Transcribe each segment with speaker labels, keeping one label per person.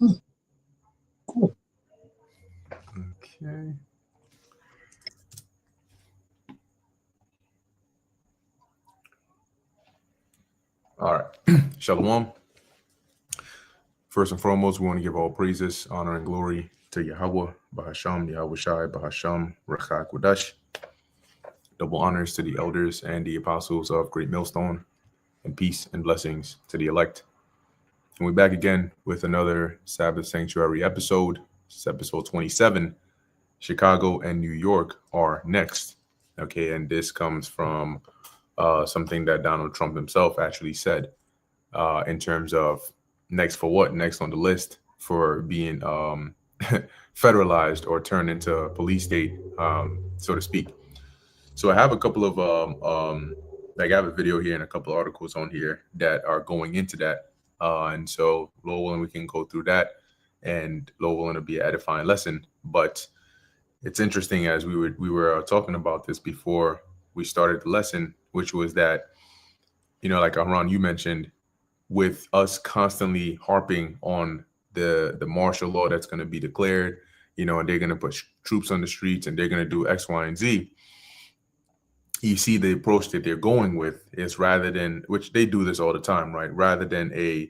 Speaker 1: Cool.
Speaker 2: Okay. All right. Shalom. First and foremost, we want to give all praises, honor, and glory to Yahweh, Bahasham, Yahweh Shai, Bahasham, Rechak Wadash. Double honors to the elders and the apostles of Great Millstone, and peace and blessings to the elect. And we're back again with another Sabbath Sanctuary episode. It's episode 27. Chicago and New York are next. Okay, and this comes from something that Donald Trump himself actually said in terms of next for what? Next on the list for being federalized or turned into a police state, so to speak. So I have a couple of like I have a video here and a couple of articles on here that are going into that. And so Lord willing, we can go through that, and Lord willing, it'll be an edifying lesson. But it's interesting as we were talking about this before we started the lesson, which was that, like Ron, you mentioned, with us constantly harping on the martial law that's going to be declared, and they're going to put troops on the streets and they're going to do X, Y, and Z. You see the approach that they're going with is rather than, which they do this all the time, right? Rather than a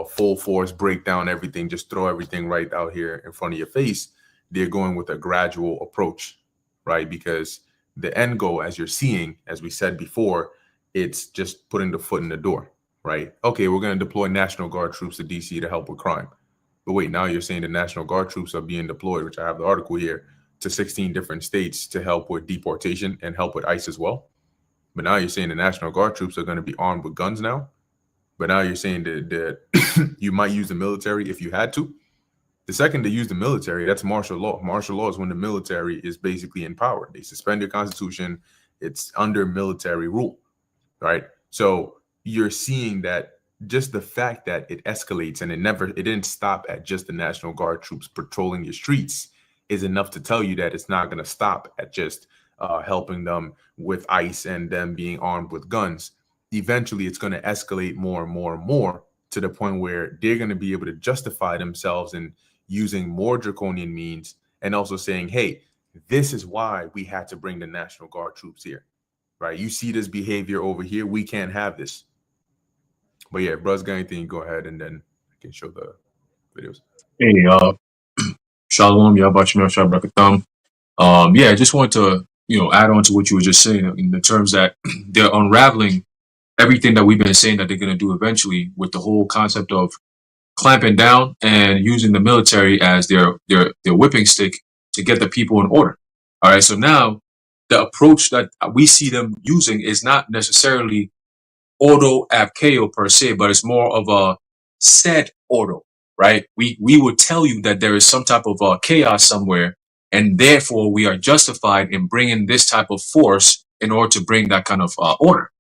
Speaker 2: full force breakdown, everything, just throw everything right out here in front of your face. They're going with a gradual approach, right? Because the end goal, as you're seeing, as we said before, it's just putting the foot in the door, right? Okay, we're going to deploy National Guard troops to DC to help with crime. But wait, now you're saying the National Guard troops are being deployed, which I have the article here, to 16 different states to help with deportation and help with ICE as well. But now you're saying the National Guard troops are going to be armed with guns now. But now you're saying that you might use the military if you had to. The second they use the military, that's martial law. Martial law is when the military is basically in power. They suspend your constitution. It's under military rule, right? So you're seeing that just the fact that it escalates and it didn't stop at just the National Guard troops patrolling your streets is enough to tell you that it's not going to stop at just helping them with ICE and them being armed with guns. Eventually, it's going to escalate more and more and more to the point where they're going to be able to justify themselves in using more draconian means and also saying, hey, this is why we had to bring the National Guard troops here, right? You see this behavior over here. We can't have this. But yeah, bruh's got anything, go ahead and then I can show the videos.
Speaker 1: Hey, Shalom, Yabashim Shabakatam. Yeah, I just want to, add on to what you were just saying in the terms that they're unraveling everything that we've been saying that they're going to do eventually with the whole concept of clamping down and using the military as their whipping stick to get the people in order. All right, so now the approach that we see them using is not necessarily auto abkeo per se, but it's more of a set auto, right? We would tell you that there is some type of chaos somewhere, and therefore we are justified in bringing this type of force in order to bring that kind of order,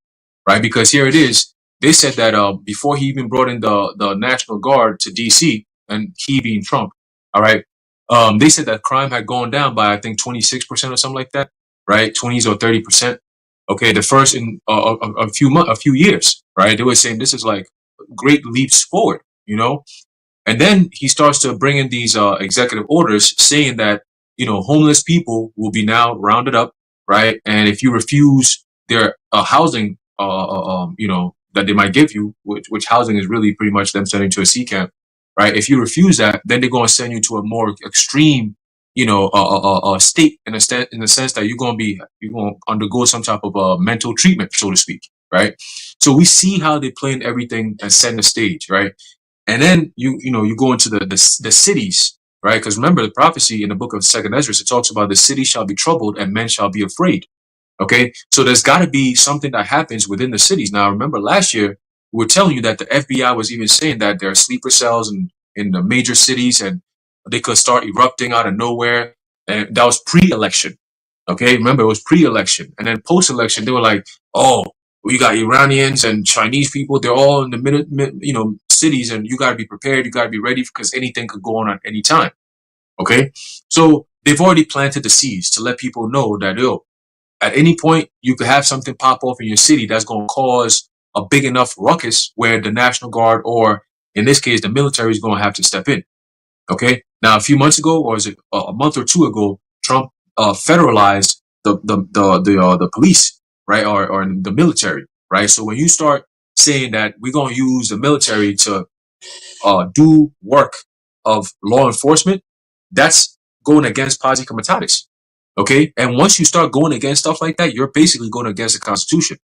Speaker 1: right? Because here it is. They said that before he even brought in the National Guard to DC, and he being Trump, all right, they said that crime had gone down by I think 26% or something like that, right? 20s or 30%. Okay, the first in a few years, right? They were saying this is like great leaps forward, and then he starts to bring in these executive orders saying that homeless people will be now rounded up, right? And if you refuse their housing, that they might give you, which housing is really pretty much them sending to a sea camp, right? If you refuse that, then they're going to send you to a more extreme, state in the sense that you're going to undergo some type of mental treatment, so to speak, right? So we see how they plan everything and set the stage, right? And then you go into the cities, right? Because remember the prophecy in the book of Second Ezra, it talks about the city shall be troubled and men shall be afraid. Okay, so there's got to be something that happens within the cities. Now, remember last year we were telling you that the FBI was even saying that there are sleeper cells in the major cities and they could start erupting out of nowhere. And that was pre-election. Okay, remember it was pre-election, and then post-election they were like, "Oh, we got Iranians and Chinese people. They're all in the cities, and you got to be prepared. You got to be ready because anything could go on at any time." Okay, so they've already planted the seeds to let people know that at any point you could have something pop off in your city that's going to cause a big enough ruckus where the National Guard or In this case, the military is going to have to step in. Okay. Now, a few months ago, or is it a month or two ago, Trump federalized the police, right, or the military, right. So when you start saying that we're going to use the military to do work of law enforcement, that's going against Pasi Comitatus. Okay. And once you start going against stuff like that, you're basically going against the Constitution.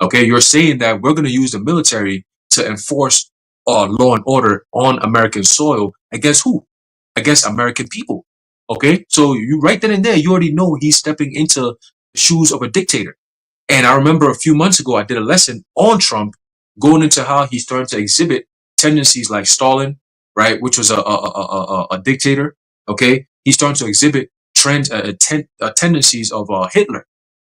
Speaker 1: Okay. You're saying that we're going to use the military to enforce law and order on American soil against who? Against American people. Okay. So you right then and there, you already know he's stepping into the shoes of a dictator. And I remember a few months ago, I did a lesson on Trump, going into how he's starting to exhibit tendencies like Stalin, right, which was a dictator. Okay, he's starting to exhibit tendencies of Hitler.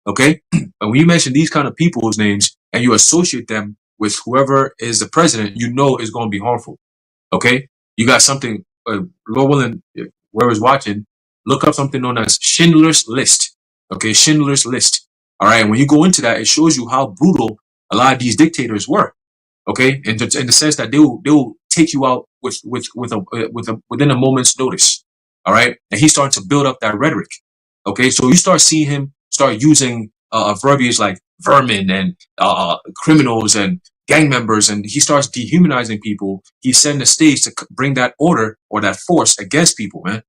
Speaker 1: Okay, and when you mention these kind of people's names and you associate them with whoever is the president, you know it's going to be harmful. Okay, you got something. Lord willing, whoever's watching, look up something known as Schindler's List. Okay, Schindler's List. All right, and when you go into that, it shows you how brutal a lot of these dictators were. Okay, in the sense that they will take you out within a moment's notice. All right, and he's starting to build up that rhetoric. Okay, so you start seeing him start using verbiage like vermin and criminals and gang members, and he starts dehumanizing people. He's setting the stage to bring that order or that force against people, man.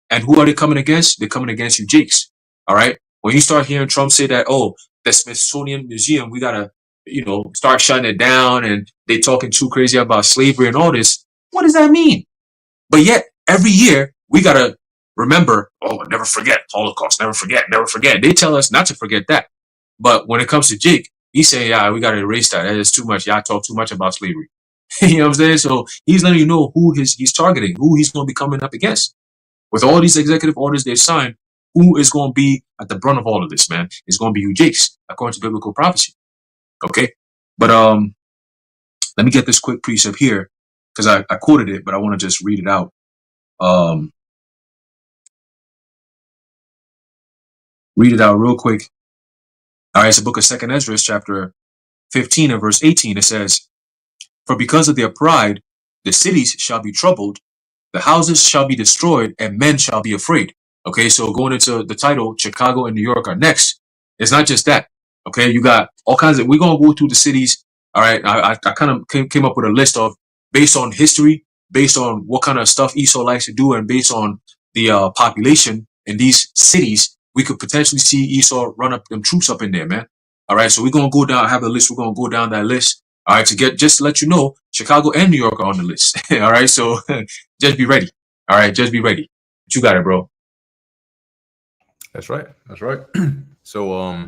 Speaker 1: And who are they coming against? They're coming against you, Jakes. All right. When you start hearing Trump say that, oh, the Smithsonian Museum, we gotta, start shutting it down, and they talking too crazy about slavery and all this. What does that mean? But yet, every year we gotta remember, oh, never forget Holocaust, never forget, never forget. They tell us not to forget that. But when it comes to Jake, he's saying, yeah, we gotta erase that. That is too much. Y'all talk too much about slavery. You know what I'm saying? So he's letting you know who he's targeting, who he's gonna be coming up against. With all these executive orders they've signed, who is going to be at the brunt of all of this, man? It's going to be you, Jakes, according to biblical prophecy. Okay, but let me get this quick precept here because I quoted it, but I want to just read it out. Read it out real quick. All right, it's the book of 2nd Ezra, chapter 15 and verse 18. It says, "For because of their pride, the cities shall be troubled, the houses shall be destroyed, and men shall be afraid." Okay, so going into the title, Chicago and New York are next. It's not just that. Okay, you got all kinds of. We're gonna go through the cities. All right, I kind of came up with a list of based on history, based on what kind of stuff Esau likes to do, and based on the population in these cities, we could potentially see Esau run up them troops up in there, man. All right, so we're gonna go down. Have a list. We're gonna go down that list. All right, just to let you know, Chicago and New York are on the list. All right, so just be ready. All right, just be ready. But you got it, bro.
Speaker 2: That's right. That's right. So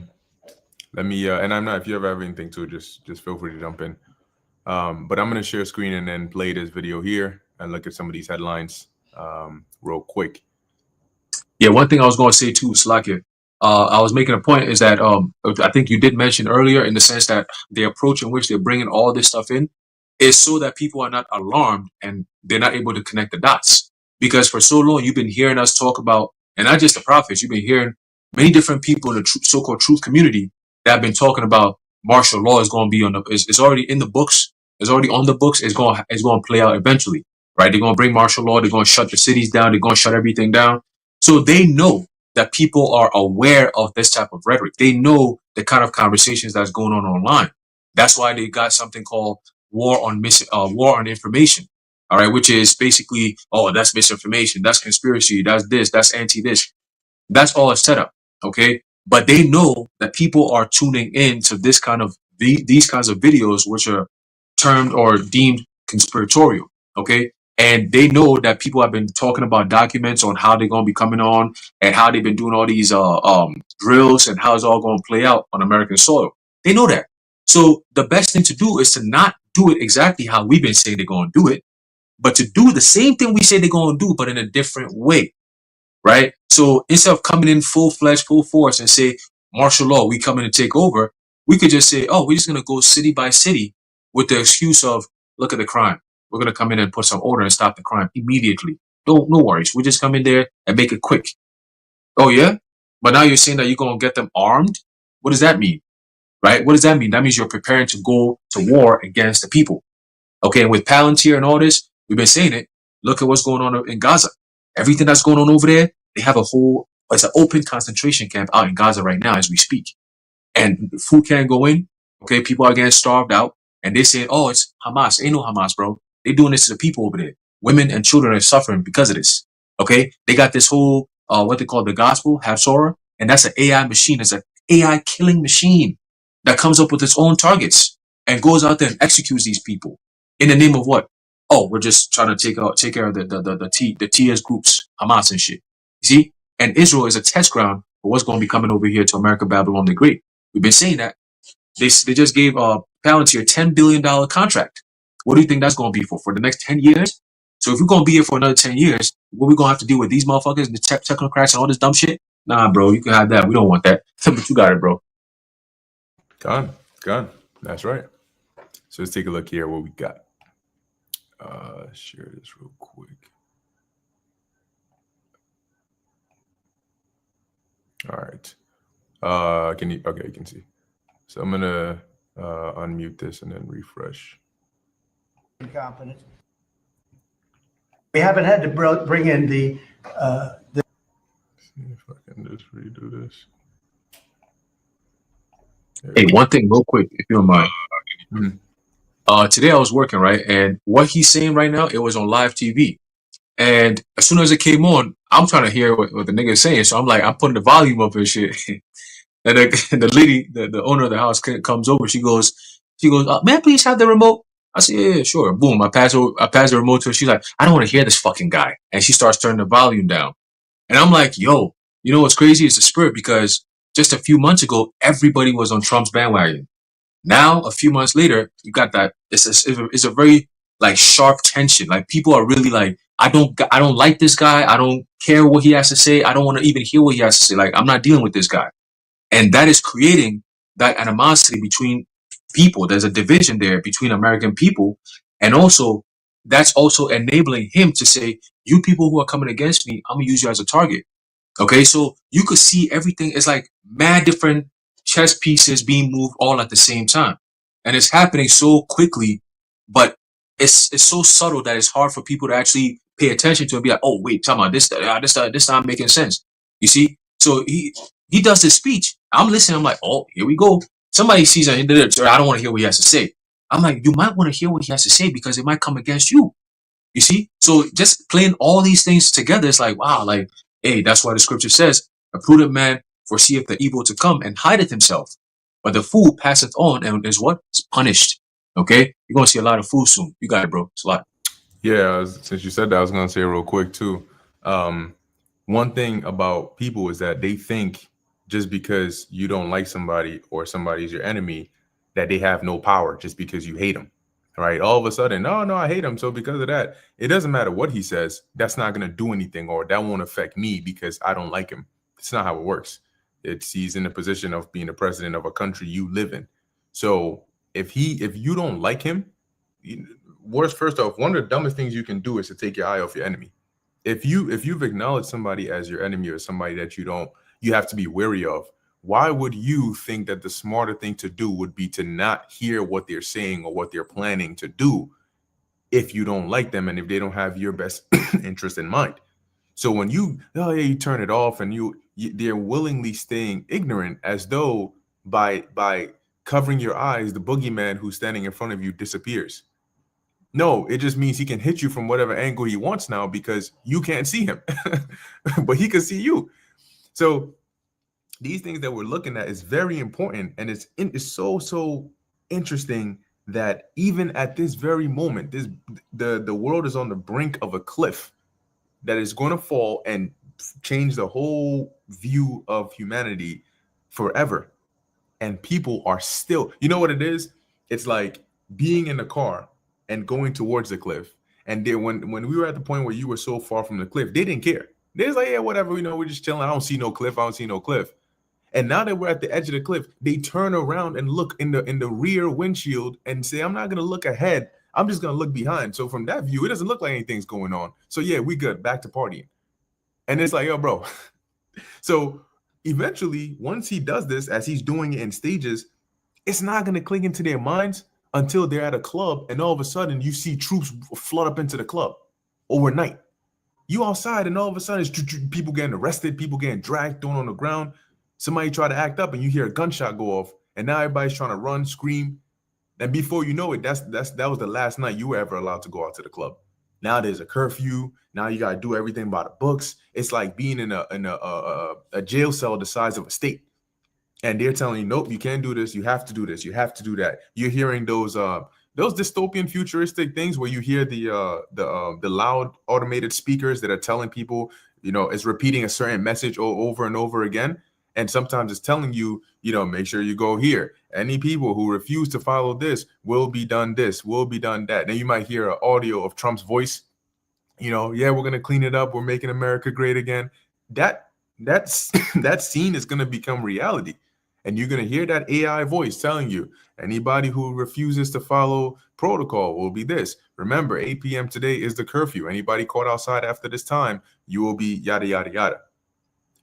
Speaker 2: let me and I'm not, if you ever have anything to just feel free to jump in. But I'm gonna share screen and then play this video here and look at some of these headlines real quick.
Speaker 1: Yeah, one thing I was gonna say too, Slakia, I was making a point is that I think you did mention earlier in the sense that the approach in which they're bringing all this stuff in is so that people are not alarmed and they're not able to connect the dots. Because for so long you've been hearing us talk about, and not just the prophets, you've been hearing many different people in the so-called truth community that have been talking about martial law is going to be on the, it's already in the books, it's already on the books, it's going to play out eventually, right? They're going to bring martial law, they're going to shut the cities down, they're going to shut everything down. So they know that people are aware of this type of rhetoric. They know the kind of conversations that's going on online. That's why they got something called war on information. All right, which is basically, oh, that's misinformation, that's conspiracy, that's this, that's anti-this. That's all a setup, okay? But they know that people are tuning in to this kind of these kinds of videos, which are termed or deemed conspiratorial, okay? And they know that people have been talking about documents on how they're going to be coming on and how they've been doing all these drills and how it's all going to play out on American soil. They know that. So the best thing to do is to not do it exactly how we've been saying they're going to do it, but to do the same thing we say they're going to do, but in a different way, right? So instead of coming in full-fledged, full force and say, martial law, we come in and take over, we could just say, oh, we're just going to go city by city with the excuse of, look at the crime. We're going to come in and put some order and stop the crime immediately. No worries. We just come in there and make it quick. Oh, yeah? But now you're saying that you're going to get them armed? What does that mean? Right? What does that mean? That means you're preparing to go to war against the people. Okay, and with Palantir and all this, we've been saying it. Look at what's going on in Gaza. Everything that's going on over there, they have it's an open concentration camp out in Gaza right now as we speak. And food can't go in. Okay, people are getting starved out. And they say, oh, it's Hamas. Ain't no Hamas, bro. They're doing this to the people over there. Women and children are suffering because of this. Okay, they got this whole, what they call the gospel, Hafsorah, and that's an AI machine. It's an AI killing machine that comes up with its own targets and goes out there and executes these people in the name of what? Oh, we're just trying to take care of the TS groups, Hamas and shit. You see? And Israel is a test ground for what's going to be coming over here to America, Babylon the Great. We've been saying that. They just gave Palantir a $10 billion contract. What do you think that's going to be for the next 10 years? So if we're going to be here for another 10 years, what we going to have to deal with these motherfuckers and the technocrats and all this dumb shit? Nah, bro, you can have that. We don't want that. But you got it, bro.
Speaker 2: Gone. That's right. So let's take a look here what we got. Share this real quick. All right. You can see. So I'm gonna unmute this and then refresh.
Speaker 3: Confident. We haven't had to bring in the.
Speaker 2: See if I can just redo this.
Speaker 1: Hey, one thing real quick, if you don't mind. Today I was working, right? And what he's saying right now, it was on live TV. And as soon as it came on, I'm trying to hear what the nigga is saying. So I'm putting the volume up and shit. And the lady, the owner of the house comes over. She goes, may I please have the remote? I said, yeah, sure. Boom. I pass the remote to her. She's like, I don't want to hear this fucking guy. And she starts turning the volume down. And I'm like, yo, you know what's crazy? It's the spirit, because just a few months ago, everybody was on Trump's bandwagon. Now, a few months later, you got that. It's a very like sharp tension. Like people are really like, I don't like this guy. I don't care what he has to say. I don't want to even hear what he has to say. Like I'm not dealing with this guy. And that is creating that animosity between people. There's a division there between American people. And also, that's also enabling him to say, you people who are coming against me, I'm going to use you as a target. Okay, so you could see everything. It's like mad different chess pieces being moved all at the same time. And it's happening so quickly, but it's so subtle that it's hard for people to actually pay attention to and be like, oh, wait, talking about this not making sense. You see? So he does this speech. I'm listening. I'm like, oh, here we go. Somebody sees I don't want to hear what he has to say. I'm like, you might want to hear what he has to say because it might come against you. You see? So just playing all these things together, it's like, wow, like, hey, that's why the scripture says, a prudent man foreseeth the evil to come and hideth himself. But the fool passeth on and is what? Is punished. Okay? You're going to see a lot of fools soon. You got it, bro. It's a lot.
Speaker 2: Yeah, since you said that, I was going to say real quick, too. One thing about people is that they think just because you don't like somebody or somebody's your enemy, that they have no power just because you hate them. Right? All of a sudden, no, I hate him. So because of that, it doesn't matter what he says. That's not going to do anything, or that won't affect me because I don't like him. It's not how it works. He's in the position of being the president of a country you live in. So if you don't like him, first off, one of the dumbest things you can do is to take your eye off your enemy. If you've acknowledged somebody as your enemy or somebody that you have to be wary of, why would you think that the smarter thing to do would be to not hear what they're saying or what they're planning to do if you don't like them and if they don't have your best interest in mind? So when you turn it off and they're willingly staying ignorant, as though by covering your eyes, the boogeyman who's standing in front of you disappears. No, it just means he can hit you from whatever angle he wants now because you can't see him, but he can see you. So these things that we're looking at is very important, and it's so interesting that even at this very moment, the world is on the brink of a cliff that is going to fall and change the whole view of humanity forever. And people are still, you know what it is? It's like being in the car and going towards the cliff. And then when we were at the point where you were so far from the cliff, they didn't care. They're like, yeah, whatever, we're just chilling. I don't see no cliff. And now that we're at the edge of the cliff, they turn around and look in the rear windshield and say, I'm not going to look ahead. I'm just going to look behind. So from that view, it doesn't look like anything's going on. So yeah, we good. Back to partying. And it's like, yo, bro. So eventually, once he does this, as he's doing it in stages, it's not going to click into their minds. until they're at a club, and all of a sudden you see troops flood up into the club overnight. You outside, and all of a sudden it's people getting arrested, people getting dragged, thrown on the ground. Somebody try to act up, and you hear a gunshot go off, and now everybody's trying to run, scream, and before you know it, that was the last night you were ever allowed to go out to the club. Now there's a curfew. Now you gotta do everything by the books. It's like being in a jail cell the size of a state. And they're telling you, nope, you can't do this. You have to do this. You have to do that. You're hearing those dystopian futuristic things where you hear the loud automated speakers that are telling people, it's repeating a certain message over and over again. And sometimes it's telling you, make sure you go here. Any people who refuse to follow this will be done this, will be done that. Then you might hear an audio of Trump's voice, yeah, we're going to clean it up. We're making America great again. That scene is going to become reality. And you're going to hear that AI voice telling you, anybody who refuses to follow protocol will be this. Remember, 8 p.m. today is the curfew. Anybody caught outside after this time, you will be yada, yada, yada.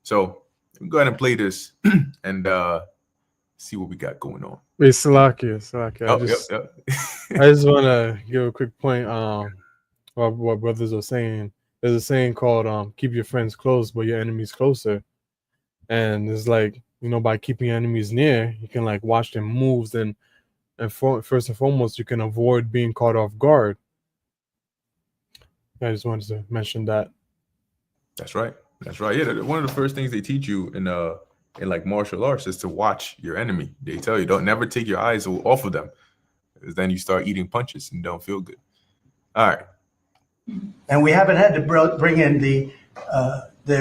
Speaker 2: So go ahead and play this and see what we got going on.
Speaker 4: Wait, Salakia. I just want to give a quick point. What brothers are saying. There's a saying called keep your friends close, but your enemies closer. And it's like, by keeping your enemies near, you can like watch their moves, and first and foremost, you can avoid being caught off guard. I just wanted to mention that. That's right.
Speaker 2: Yeah, one of the first things they teach you in like martial arts is to watch your enemy. They tell you don't never take your eyes off of them, because then you start eating punches and don't feel good. All right.
Speaker 3: And we haven't had to bring in the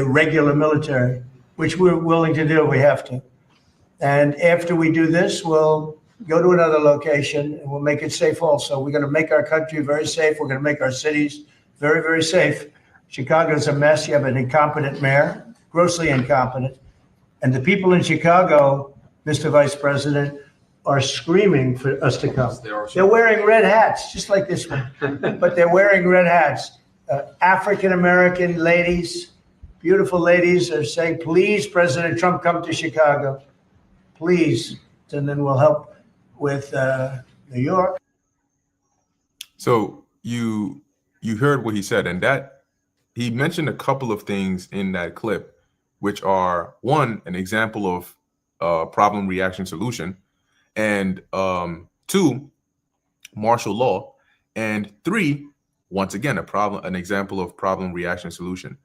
Speaker 3: regular military, which we're willing to do if we have to. And after we do this, we'll go to another location and we'll make it safe also. We're going to make our country very safe. We're going to make our cities very, very safe. Chicago's a mess. You have an incompetent mayor, grossly incompetent. And the people in Chicago, Mr. Vice President, are screaming for us to come. They're wearing red hats, just like this one, but they're wearing red hats. African-American ladies, beautiful ladies, are saying, please, President Trump, come to Chicago, please. And then we'll help with New York.
Speaker 2: So you heard what he said, and that he mentioned a couple of things in that clip, which are, one, an example of problem, reaction, solution, and 2, martial law, and 3, once again, an example of problem, reaction, solution.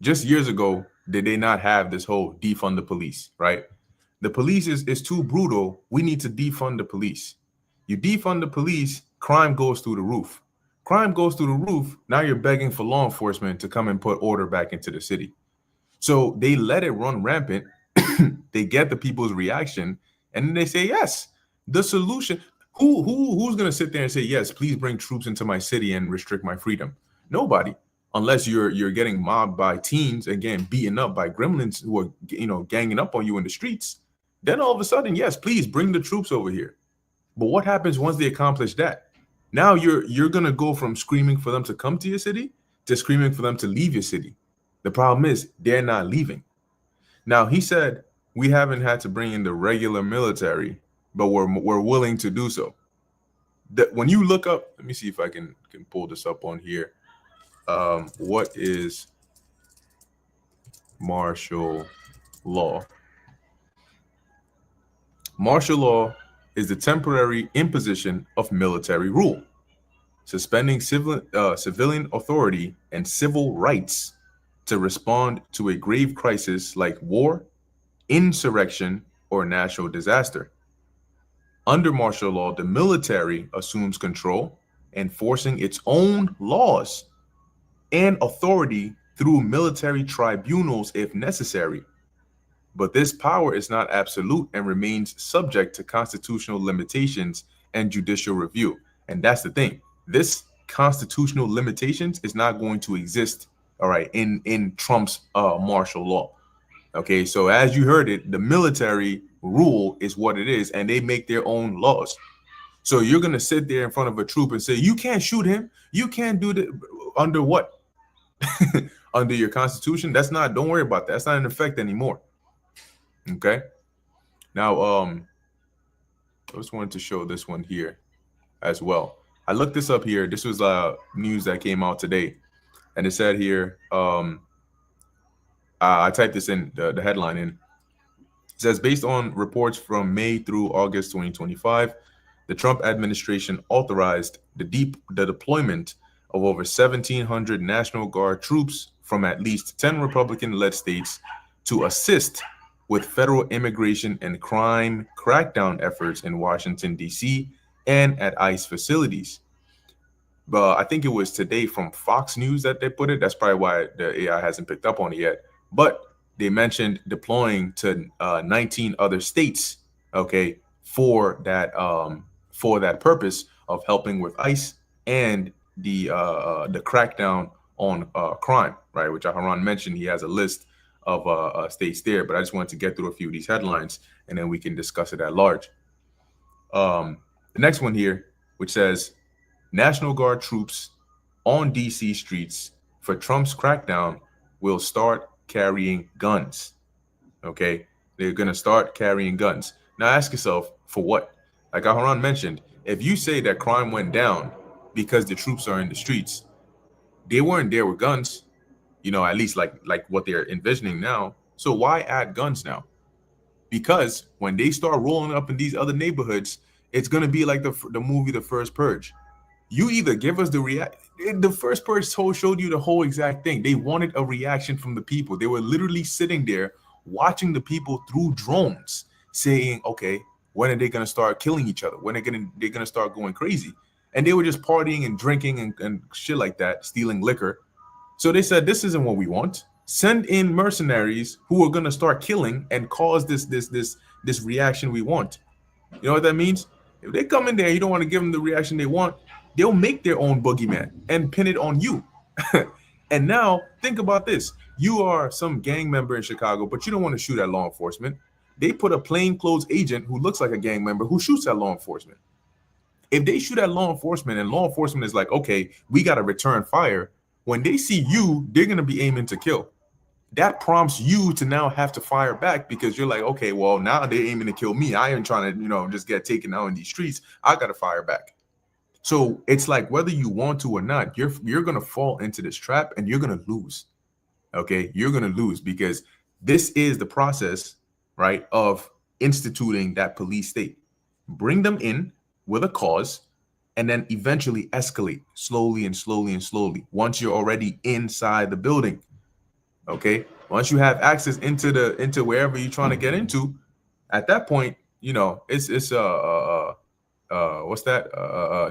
Speaker 2: Just years ago, did they not have this whole defund the police, right? The police is too brutal. We need to defund the police. You defund the police, crime goes through the roof. Crime goes through the roof. Now you're begging for law enforcement to come and put order back into the city. So they let it run rampant. They get the people's reaction, and then they say, yes, the solution. Who's going to sit there and say, yes, please bring troops into my city and restrict my freedom? Nobody, unless you're getting mobbed by teens and getting beaten up by gremlins who are, ganging up on you in the streets. Then all of a sudden, yes, please bring the troops over here. But what happens once they accomplish that? Now you're going to go from screaming for them to come to your city to screaming for them to leave your city. The problem is they're not leaving. Now, he said we haven't had to bring in the regular military, but we're willing to do so. When you look up, let me see if I can pull this up on here. What is martial law? Martial law is the temporary imposition of military rule, suspending civilian authority and civil rights to respond to a grave crisis like war, insurrection, or natural disaster. Under martial law, the military assumes control, enforcing its own laws and authority through military tribunals if necessary. But this power is not absolute and remains subject to constitutional limitations and judicial review. And that's the thing. This constitutional limitations is not going to exist, all right, in Trump's martial law. Okay, so as you heard it, the military rule is what it is, and they make their own laws. So you're going to sit there in front of a troop and say, you can't shoot him. You can't do that. Under what? Under your constitution? Don't worry about that. That's not in effect anymore. Okay. Now, I just wanted to show this one here. as well. I looked this up here. This was news that came out today, and it said here. I typed this in the headline in. It says based on reports from May through August 2025, the Trump administration authorized the deployment of over 1,700 National Guard troops from at least 10 Republican-led states to assist with federal immigration and crime crackdown efforts in Washington, D.C. and at ICE facilities. But I think it was today from Fox News that they put it. That's probably why the AI hasn't picked up on it yet. But they mentioned deploying to 19 other states, okay, for that purpose of helping with ICE and the crackdown on crime, right? Which Haran mentioned. He has a list of states there, but I just wanted to get through a few of these headlines and then we can discuss it at large. The next one here, which says National Guard troops on DC streets for Trump's crackdown will start carrying guns. Okay, they're going to start carrying guns. Now ask yourself, for what? Like Aharon mentioned, if you say that crime went down because the troops are in the streets, they weren't there with guns, at least like what they're envisioning now. So why add guns now? Because when they start rolling up in these other neighborhoods, it's going to be like the movie The First Purge. You either give us the first person showed you the whole exact thing. They wanted a reaction from the people. They were literally sitting there watching the people through drones, saying, okay, when are they going to start killing each other? When are they going to start going crazy? And they were just partying and drinking and shit like that, stealing liquor. So they said, this isn't what we want. Send in mercenaries who are going to start killing and cause this reaction we want. You know what that means? If they come in there, you don't want to give them the reaction they want, they'll make their own boogeyman and pin it on you. And now think about this. You are some gang member in Chicago, but you don't want to shoot at law enforcement. They put a plainclothes agent who looks like a gang member who shoots at law enforcement. If they shoot at law enforcement and law enforcement is like, okay, we got to return fire, when they see you, they're going to be aiming to kill. That prompts you to now have to fire back because you're like, okay, well, now they're aiming to kill me. I ain't trying to, just get taken out in these streets. I got to fire back. So it's like whether you want to or not, you're going to fall into this trap and you're going to lose. Okay, you're going to lose because this is the process, right, of instituting that police state. Bring them in with a cause and then eventually escalate slowly and slowly and slowly once you're already inside the building. Okay, once you have access into wherever you're trying to get into, at that point, it's what's that?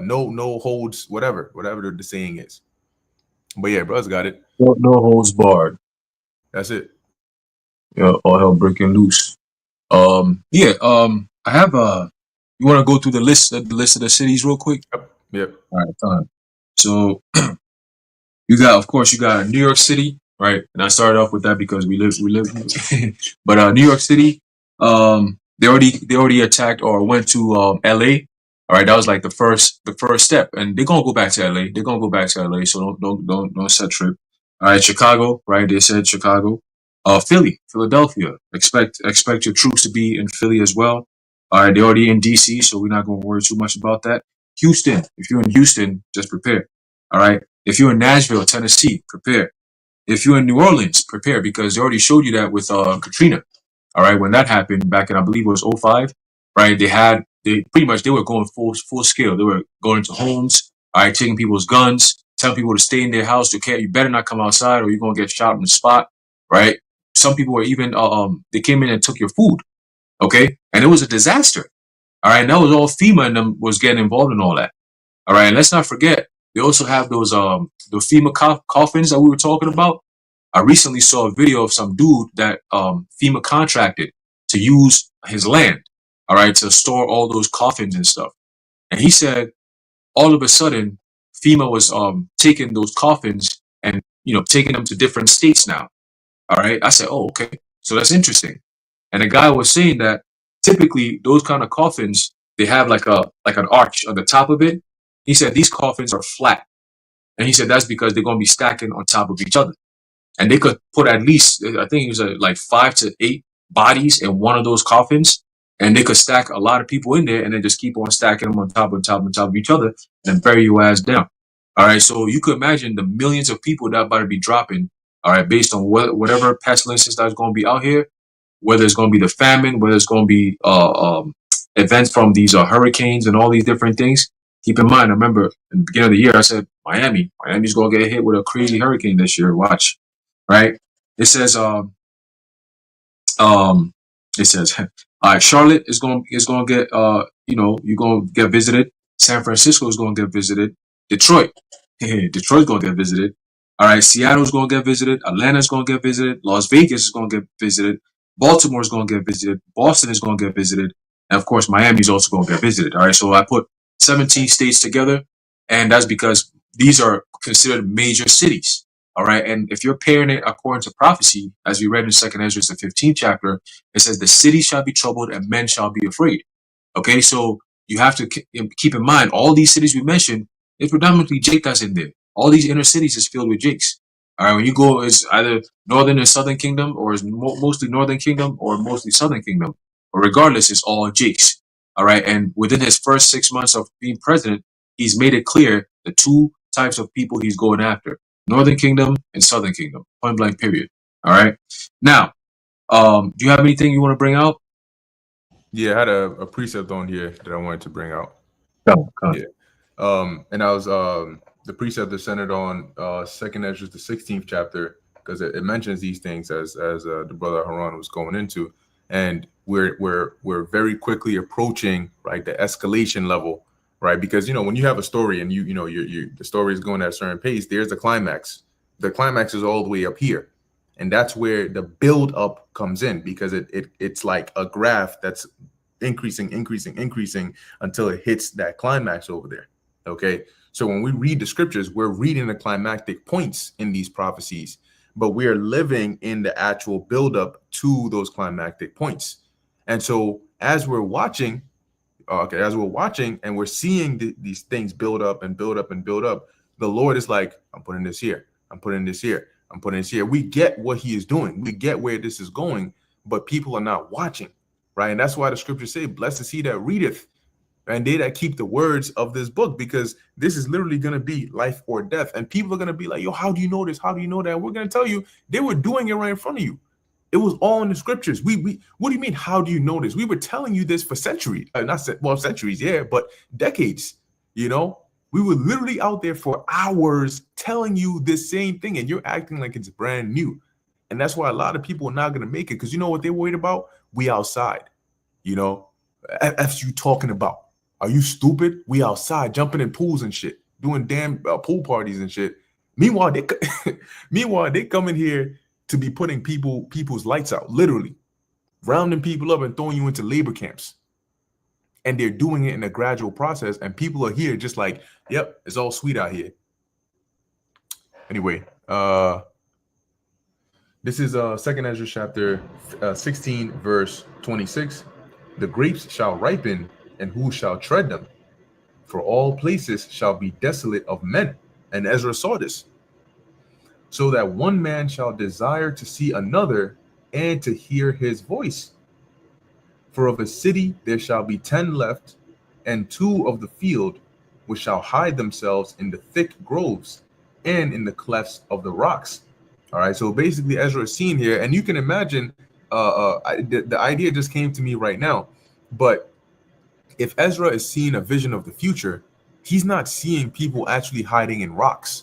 Speaker 2: No holds, whatever the saying is. But yeah, bro's got it.
Speaker 1: No holds barred.
Speaker 2: That's it.
Speaker 1: Yeah, all hell breaking loose. I have you want to go through the list of the cities real quick?
Speaker 2: Yep.
Speaker 1: All right, fine. So you got New York City, right? And I started off with that because we live but New York City, they already attacked or went to LA. All right, that was like the first step, and they're gonna go back to LA. They're gonna go back to LA, so don't set trip. All right, Chicago, right? They said Chicago. Philly, Philadelphia. Expect your troops to be in Philly as well. All right, they're already in DC, so we're not gonna worry too much about that. Houston, if you're in Houston, just prepare. All right. If you're in Nashville, Tennessee, prepare. If you're in New Orleans, prepare because they already showed you that with Katrina. All right, when that happened back in I believe it was 05, right? They were going full scale. They were going into homes, all right, taking people's guns, telling people to stay in their house. You better not come outside or you're gonna get shot on the spot, right? Some people were even they came in and took your food, okay, and it was a disaster. All right, and that was all FEMA and them was getting involved in all that. All right, and let's not forget they also have those the FEMA coffins that we were talking about. I recently saw a video of some dude that FEMA contracted to use his land, all right, to store all those coffins and stuff. And he said all of a sudden FEMA was taking those coffins and taking them to different states now. All right, I said, oh, okay, so that's interesting. And the guy was saying that typically those kind of coffins they have like an arch on the top of it. He said these coffins are flat, and he said that's because they're going to be stacking on top of each other. And they could put at least, I think it was like 5 to 8 bodies in one of those coffins. And they could stack a lot of people in there and then just keep on stacking them on top of each other and bury your ass down. All right. So you could imagine the millions of people that about to be dropping, all right, based on whatever pestilences that's going to be out here, whether it's going to be the famine, whether it's going to be events from these hurricanes and all these different things. Keep in mind, I remember in the beginning of the year, I said, Miami's going to get hit with a crazy hurricane this year. Watch, right? It says, um, it says, all right, Charlotte is going to get you're going to get visited. San Francisco is going to get visited. Detroit, Detroit's going to get visited. All right, Seattle's going to get visited. Atlanta's going to get visited. Las Vegas is going to get visited. Baltimore's going to get visited. Boston is going to get visited, and of course, Miami's also going to get visited. All right, so I put 17 states together, and that's because these are considered major cities. All right. And if you're pairing it according to prophecy, as we read in 2nd Ezra, the 15th chapter, it says the city shall be troubled and men shall be afraid. Okay. So you have to keep in mind all these cities we mentioned, it's predominantly Jake that's in there. All these inner cities is filled with Jakes. All right. When you go, it's either northern and southern kingdom, or it's mostly northern kingdom or mostly southern kingdom. But regardless, it's all Jakes. All right. And within his first 6 months of being president, he's made it clear the two types of people he's going after. Northern Kingdom and Southern Kingdom, point blank, period. All right. Now, do you have anything you want to bring out?
Speaker 2: Yeah, I had a precept on here that I wanted to bring out.
Speaker 1: Come on.
Speaker 2: Yeah. And I was the precept is centered on 2nd Ezra, the 16th chapter, because it mentions these things as the brother Haran was going into, and we're very quickly approaching, right, the escalation level. Right, because when you have a story and the story is going at a certain pace, there's a climax. The climax is all the way up here, and that's where the build up comes in, because it's like a graph that's increasing until it hits that climax over there. Okay, so when we read the scriptures, we're reading the climactic points in these prophecies, but we are living in the actual build up to those climactic points. And so as we're watching. As we're watching and we're seeing these things build up and build up and build up, the Lord is like, I'm putting this here. I'm putting this here. I'm putting this here. We get what he is doing. We get where this is going, but people are not watching, right? And that's why the scriptures say, blessed is he that readeth and they that keep the words of this book, because this is literally going to be life or death. And people are going to be like, yo, how do you know this? How do you know that? And we're going to tell you, they were doing it right in front of you. It was all in the scriptures. We what do you mean? How do you know this? We were telling you this for centuries, centuries, yeah, but decades. We were literally out there for hours telling you this same thing, and you're acting like it's brand new. And that's why a lot of people are not going to make it, because you know what they're worried about? We outside. That's you talking about. Are you stupid? We outside jumping in pools and shit, doing damn pool parties and shit. Meanwhile, they come in here to be putting people's lights out, literally rounding people up and throwing you into labor camps. And they're doing it in a gradual process, and people are here just like, yep, it's all sweet out here. Anyway, this is 2nd Ezra chapter 16 verse 26. The grapes shall ripen, and who shall tread them? For all places shall be desolate of men. And Ezra saw this. So that one man shall desire to see another and to hear his voice. For of a city there shall be 10 left, and 2 of the field, which shall hide themselves in the thick groves and in the clefts of the rocks. All right, so basically Ezra is seen here, and you can imagine the idea just came to me right now. But if Ezra is seeing a vision of the future, he's not seeing people actually hiding in rocks.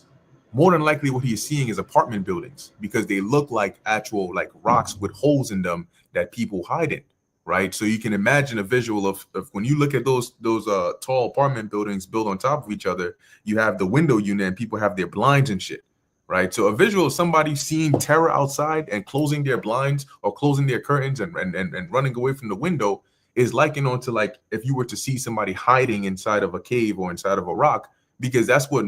Speaker 2: More than likely what he is seeing is apartment buildings, because they look like actual like rocks with holes in them that people hide in, right? So you can imagine a visual of when you look at those tall apartment buildings built on top of each other, you have the window unit and people have their blinds and shit, right? So a visual of somebody seeing terror outside and closing their blinds or closing their curtains and running away from the window is likened on to like if you were to see somebody hiding inside of a cave or inside of a rock, because that's what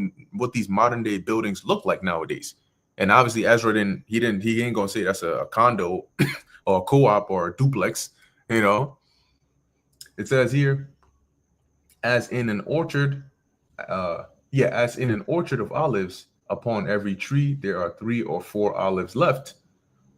Speaker 2: these modern day buildings look like nowadays. And obviously Ezra he ain't gonna say that's a condo or a co-op or a duplex. It says here, as in an orchard of olives, upon every tree there are 3 or 4 olives left.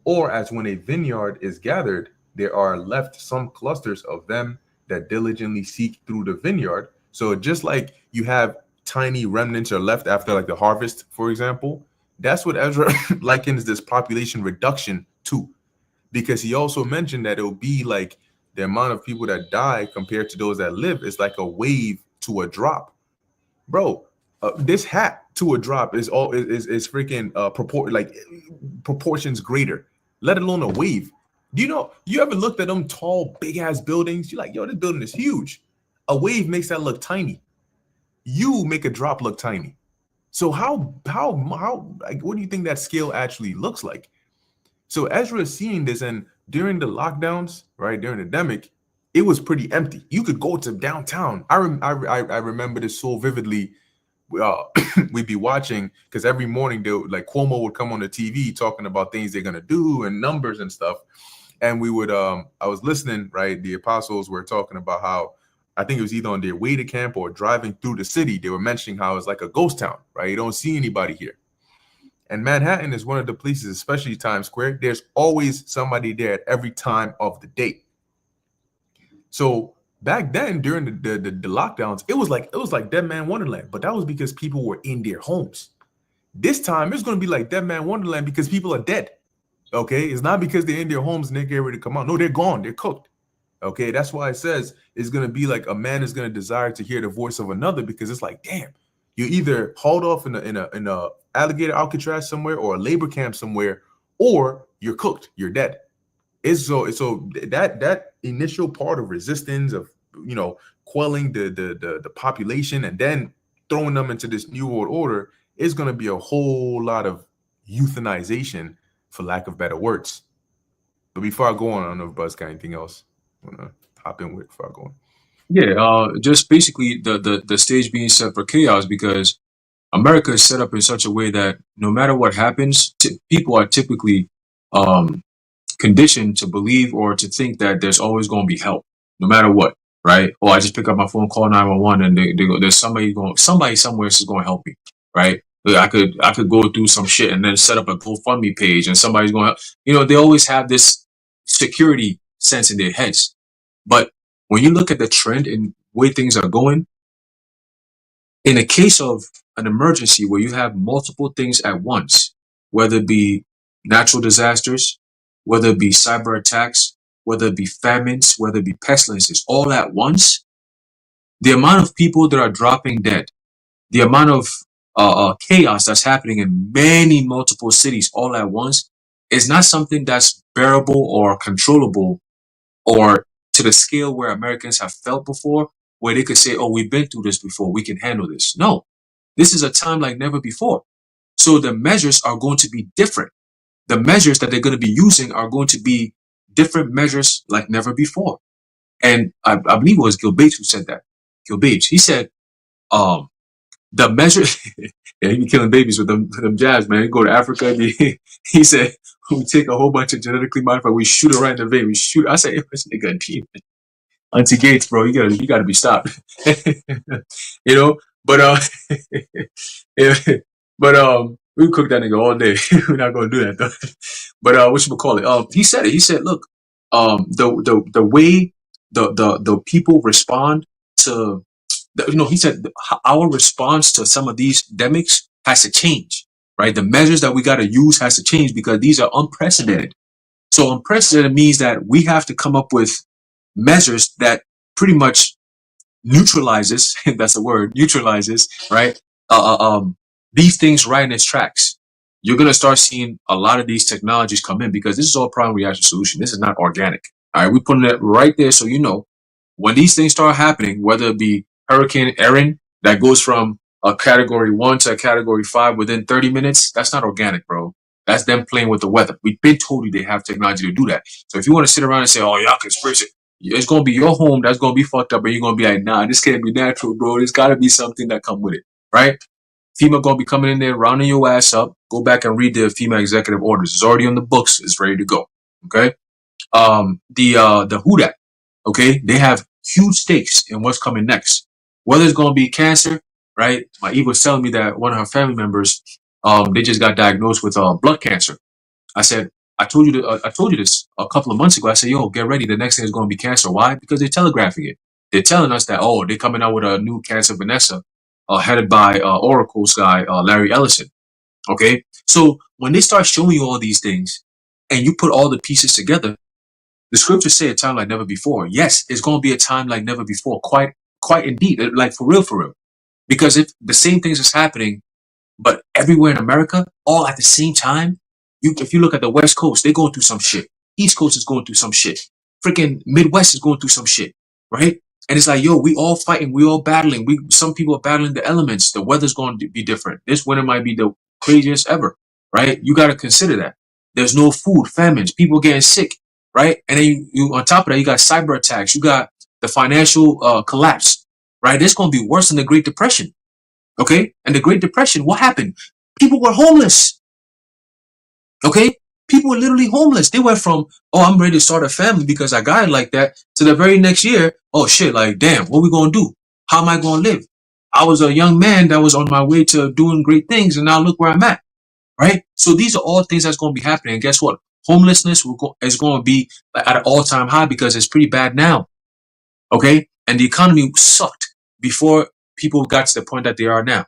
Speaker 2: Or as when a vineyard is gathered, there are left some clusters of them that diligently seek through the vineyard. So just like you have tiny remnants are left after like the harvest, for example, that's what Ezra likens this population reduction to, because he also mentioned that it'll be like the amount of people that die compared to those that live is like a wave to a drop, bro. This hat to a drop is all is freaking proportions greater, let alone a wave. Do you know, you ever looked at them tall big ass buildings, you're like, yo, this building is huge. A wave makes that look tiny. You make a drop look tiny. So how like, what do you think that scale actually looks like? So Ezra is seeing this, and during the lockdowns, right, during the pandemic, it was pretty empty. You could go to downtown. I remember this so vividly. We'd be watching, because every morning they like Cuomo would come on the TV talking about things they're gonna do and numbers and stuff, and we would I was listening, right? The apostles were talking about how, I think it was either on their way to camp or driving through the city, they were mentioning how it's like a ghost town, right? You don't see anybody here. And Manhattan is one of the places, especially Times Square, there's always somebody there at every time of the day. So back then, during the lockdowns, it was like Dead Man Wonderland, but that was because people were in their homes. This time, it's going to be like Dead Man Wonderland because people are dead. Okay, it's not because they're in their homes and they get ready to come out. No, they're gone. They're cooked. Okay, that's why it says it's going to be like a man is going to desire to hear the voice of another, because it's like, damn, you're either hauled off in a alligator Alcatraz somewhere or a labor camp somewhere, or you're cooked. You're dead. It's so that initial part of resistance of, you know, quelling the population and then throwing them into this new world order is going to be a whole lot of euthanization, for lack of better words. But before I go on, I don't know if Buzz got anything else I want to hop in with before I go on.
Speaker 1: Yeah, just basically the stage being set for chaos, because America is set up in such a way that no matter what happens, people are typically conditioned to believe or to think that there's always going to be help, no matter what, right? Or I just pick up my phone, call 911, and they go, there's somebody somewhere is going to help me, right? I could go through some shit and then set up a GoFundMe page, and somebody's going to help. You know, they always have this security sense in their heads. But when you look at the trend and way things are going, in a case of an emergency where you have multiple things at once, whether it be natural disasters, whether it be cyber attacks, whether it be famines, whether it be pestilences, all at once, the amount of people that are dropping dead, the amount of chaos that's happening in many multiple cities all at once is not something that's bearable or controllable, or to the scale where Americans have felt before, where they could say, oh, we've been through this before, we can handle this. No, this is a time like never before. So the measures are going to be different. The measures that they're going to be using are going to be different measures like never before. And I believe it was Gil Bates who said that. Gil Bates, he said, the measure, yeah, he be killing babies with them jabs, man. He go to Africa, and he said, we take a whole bunch of genetically modified, we shoot it right in the vein. We shoot. I said, hey, this nigga deep. Auntie Gates, bro, you gotta be stopped. You know, but yeah, but we cook that nigga all day. We're not gonna do that though. But what you call it? He said it. He said, look, the way the people respond to, he said our response to some of these endemics has to change, right? The measures that we got to use has to change because these are unprecedented. So unprecedented means that we have to come up with measures that pretty much neutralizes, if that's a word, neutralizes, right? These things right in its tracks. You're going to start seeing a lot of these technologies come in because this is all problem reaction solution. This is not organic. All right. We're putting it right there. So, you know, when these things start happening, whether it be Hurricane Erin that goes from a category 1 to a category 5 within 30 minutes, that's not organic, bro. That's them playing with the weather. We've been told you they have technology to do that. So if you want to sit around and say, oh, y'all conspiracy, it's going to be your home that's going to be fucked up, and you're going to be like, nah, this can't be natural, bro. There's got to be something that come with it, right? FEMA going to be coming in there, rounding your ass up. Go back and read the FEMA executive orders. It's already on the books. It's ready to go, okay? The HUDAC, okay? They have huge stakes in what's coming next. Whether it's going to be cancer, right? My Eve was telling me that one of her family members, they just got diagnosed with blood cancer. I said, I told you this a couple of months ago. I said, yo, get ready. The next thing is going to be cancer. Why? Because they're telegraphing it. They're telling us that, oh, they're coming out with a new cancer Vanessa, headed by Oracle's guy, Larry Ellison. Okay. So when they start showing you all these things and you put all the pieces together, the scriptures say a time like never before. Yes, it's going to be a time like never before. Quite indeed. Like for real, for real. Because if the same things is happening, but everywhere in America, all at the same time, if you look at the West Coast, they're going through some shit. East Coast is going through some shit. Freaking Midwest is going through some shit, right? And it's like, yo, we all fighting, we all battling. Some people are battling the elements. The weather's going to be different. This winter might be the craziest ever, right? You got to consider that. There's no food, famines, people getting sick, right? And then you on top of that, you got cyber attacks, you got the financial collapse, right? It's going to be worse than the Great Depression. Okay. And the Great Depression, what happened? People were homeless. Okay. People were literally homeless. They went from, oh, I'm ready to start a family because I got it like that, to the very next year, oh shit, like, damn, what we going to do? How am I going to live? I was a young man that was on my way to doing great things, and now look where I'm at. Right. So these are all things that's going to be happening. And guess what? Homelessness is going to be at an all-time high because it's pretty bad now. Okay. And the economy sucked before people got to the point that they are now.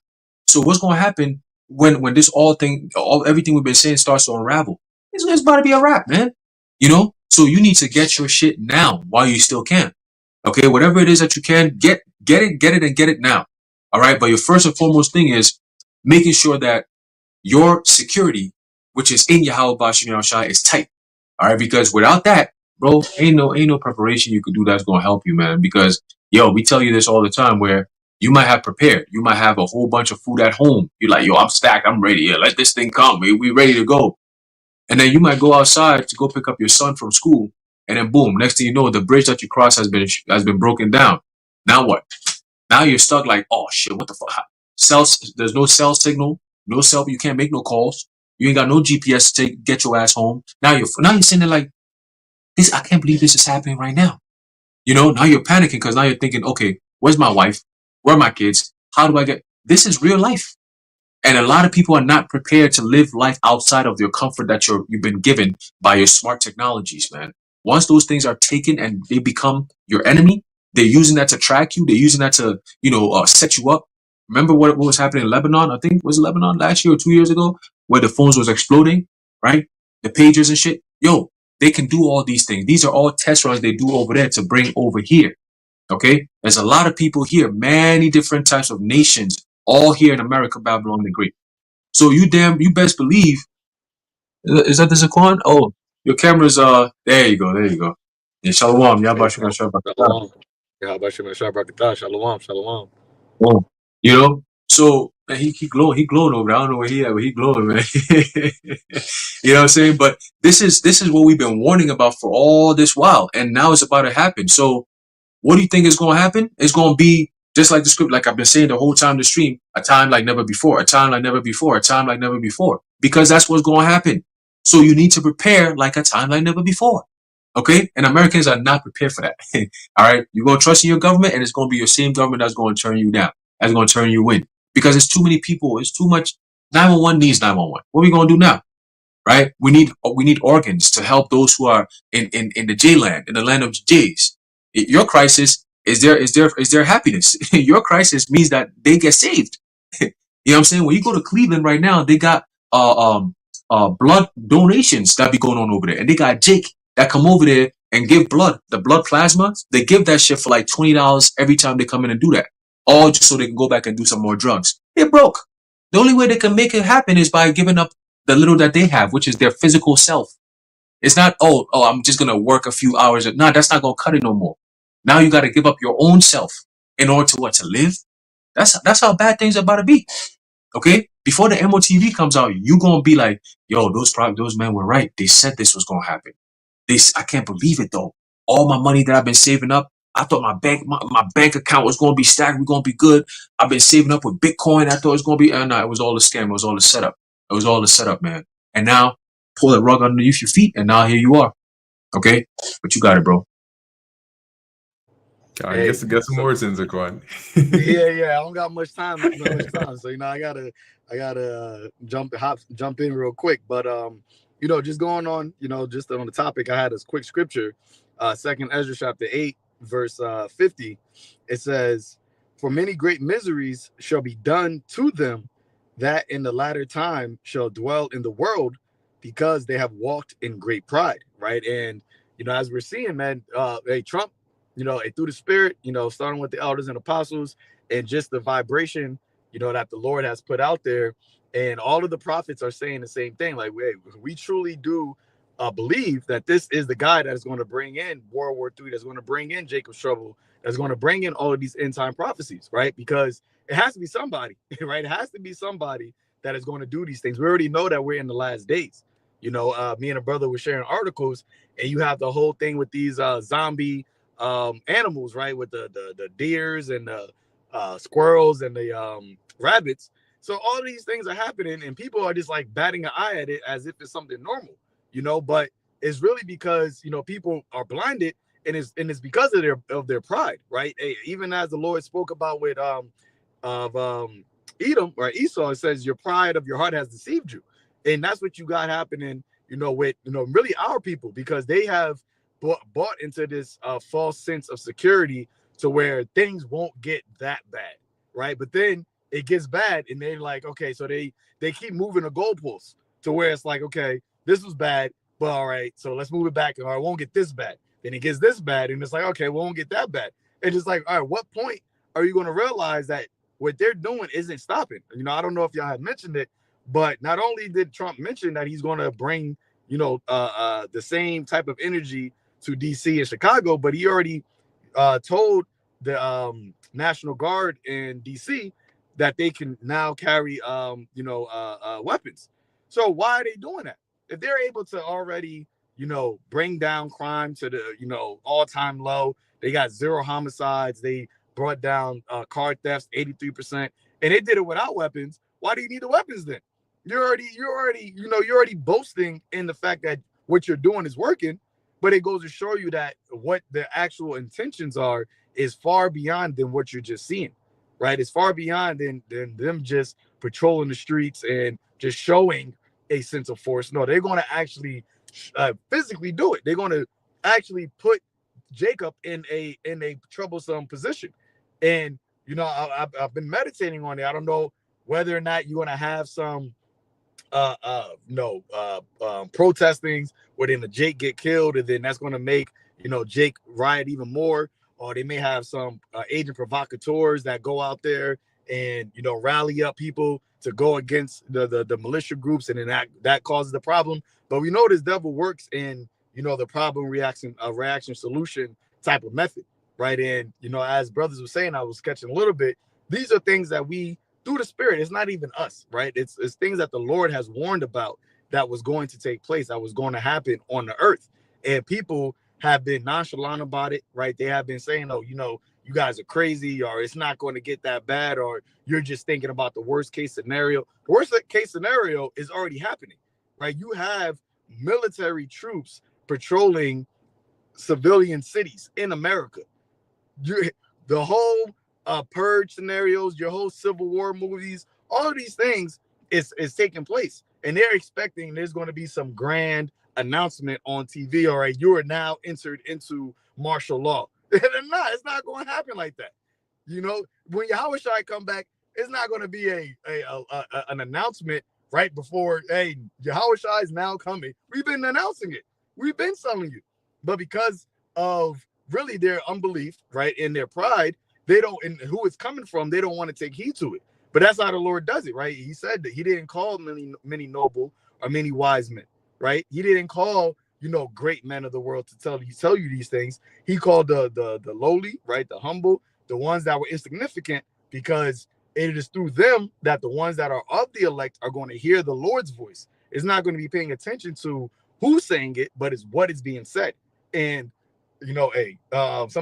Speaker 1: So what's going to happen when this everything we've been saying starts to unravel? It's about to be a wrap, man. You know? So you need to get your shit now while you still can. Okay? Whatever it is that you can, get it and get it now. All right? But your first and foremost thing is making sure that your security, which is in Yahweh Bashim Shai, is tight. All right? Because without that, bro, ain't no preparation you could do that's gonna help you, man. Because yo, we tell you this all the time where you might have prepared. You might have a whole bunch of food at home. You're like, yo, I'm stacked, I'm ready. Yeah, let this thing come. We ready to go. And then you might go outside to go pick up your son from school, and then boom, next thing you know, the bridge that you cross has been broken down. Now what? Now you're stuck like, oh shit, what the fuck? There's no cell signal, no cell, you can't make no calls. You ain't got no GPS to get your ass home. Now you're sitting there like, this, I can't believe this is happening right now. You know, now you're panicking because now you're thinking, okay, where's my wife? Where are my kids? How do I get? This is real life. And a lot of people are not prepared to live life outside of your comfort that you've been given by your smart technologies, man. Once those things are taken and they become your enemy, they're using that to track you. They're using that to, set you up. Remember what was happening in Lebanon? I think it was Lebanon last year or 2 years ago, where the phones was exploding, right? The pagers and shit. Yo, they can do all these things. These are all test runs they do over there to bring over here. Okay? There's a lot of people here, many different types of nations, all here in America, Babylon the Great. So you best believe. Is that the Zaquan? Oh, your camera's there you go. Yeah, Shalom. Yabashim
Speaker 5: Shalom. Shalom. Shalom.
Speaker 1: Oh, you know, so man, he glowing over there. I don't know where he at, but he glowing, man. You know what I'm saying? But this is what we've been warning about for all this while, and now it's about to happen. So what do you think is going to happen? It's going to be just like the script, like I've been saying the whole time the stream, a time like never before, a time like never before, a time like never before, because that's what's going to happen. So you need to prepare like a time like never before. Okay? And Americans are not prepared for that. All right? You're going to trust in your government, and it's going to be your same government that's going to turn you down, that's going to turn you in, because it's too many people. It's too much. 911 needs 911. What are we going to do now? Right? We need organs to help those who are in the J land, in the land of J's. Your crisis is their happiness. Your crisis means that they get saved. You know what I'm saying? When you go to Cleveland right now, they got blood donations that be going on over there, and they got Jake that come over there and give blood, the blood plasma. They give that shit for like $20 every time they come in and do that, all just so they can go back and do some more drugs. They're broke. The only way they can make it happen is by giving up the little that they have, which is their physical self. It's not, oh, I'm just gonna work a few hours. No, that's not gonna cut it no more. Now you got to give up your own self in order to what? To live. That's how bad things are about to be. Okay. Before the MOTV comes out, you gonna be like, yo, those men were right. They said this was gonna happen. I can't believe it though. All my money that I've been saving up, I thought my bank account was gonna be stacked. We're gonna be good. I've been saving up with Bitcoin. I thought it was gonna be. No, it was all a scam. It was all a setup. It was all a setup, man. And now pull the rug underneath your feet, and now here you are. Okay, but you got it, bro.
Speaker 2: I guess get some more sins, Zaquan.
Speaker 5: Yeah. I don't got much time. So I gotta jump in real quick. But just going on, just on the topic, I had this quick scripture, Second Ezra chapter 8, verse 50. It says, "For many great miseries shall be done to them that in the latter time shall dwell in the world, because they have walked in great pride." Right. And, as we're seeing, man, hey, Trump, through the spirit, starting with the elders and apostles and just the vibration, that the Lord has put out there. And all of the prophets are saying the same thing. Like, we truly do believe that this is the guy that is going to bring in World War III, that's going to bring in Jacob's trouble, that's going to bring in all of these end time prophecies, right? Because it has to be somebody, right? It has to be somebody that is going to do these things. We already know that we're in the last days. Me and a brother were sharing articles, and you have the whole thing with these zombie animals, right? With the deers and the squirrels and the rabbits. So all these things are happening, and people are just like batting an eye at it as if it's something normal, but it's really because people are blinded, and it's because of their pride, right? Even as the Lord spoke about with Edom or Esau, it says your pride of your heart has deceived you. And that's what you got happening, with really our people, because they have bought into this false sense of security to where things won't get that bad, right? But then it gets bad, and they're like, okay, so they keep moving the goalposts to where it's like, okay, this was bad, but all right, so let's move it back, or it won't get this bad. Then it gets this bad, and it's like, okay, we won't get that bad. It's just like, all right, what point are you going to realize that what they're doing isn't stopping? I don't know if y'all had mentioned it, but not only did Trump mention that he's going to bring, the same type of energy to DC and Chicago, but he already told the National Guard in DC that they can now carry, weapons. So why are they doing that? If they're able to already, bring down crime to the, all-time low, they got 0 homicides, they brought down car thefts 83%, and they did it without weapons. Why do you need the weapons then? You're already boasting in the fact that what you're doing is working, but it goes to show you that what the actual intentions are is far beyond than what you're just seeing, right? It's far beyond than them just patrolling the streets and just showing a sense of force. No, they're going to actually physically do it. They're going to actually put Jacob in a troublesome position. And I've been meditating on it. I don't know whether or not you're going to have some protestings where then the Jake get killed, and then that's going to make Jake riot even more, or they may have some agent provocateurs that go out there and rally up people to go against the militia groups, and then that causes the problem. But we know this devil works in the problem reaction solution type of method, right? And as brothers were saying, I was catching a little bit. These are things that we, through the spirit, it's not even us, right? It's things that the Lord has warned about that was going to take place, that was going to happen on the earth. And people have been nonchalant about it, right? They have been saying, oh, you guys are crazy, or it's not going to get that bad, or you're just thinking about the worst case scenario. The worst case scenario is already happening, right? You have military troops patrolling civilian cities in America. The whole purge scenarios, your whole Civil War movies, all of these things is taking place, and they're expecting there's going to be some grand announcement on TV. All right, you are now entered into martial law. It's not going to happen like that. When Yahushua come back, it's not going to be an announcement right before, hey, Yahushua is now coming. We've been announcing it. We've been telling you, but because of really their unbelief, right, and their pride, they don't, and who it's coming from, they don't want to take heed to it. But that's how the Lord does it, right? He said that he didn't call many noble or many wise men, right? He didn't call great men of the world to tell you these things. He called the lowly, right, the humble, the ones that were insignificant, because it is through them that the ones that are of the elect are going to hear the Lord's voice. It's not going to be paying attention to who's saying it, but it's what is being said. And something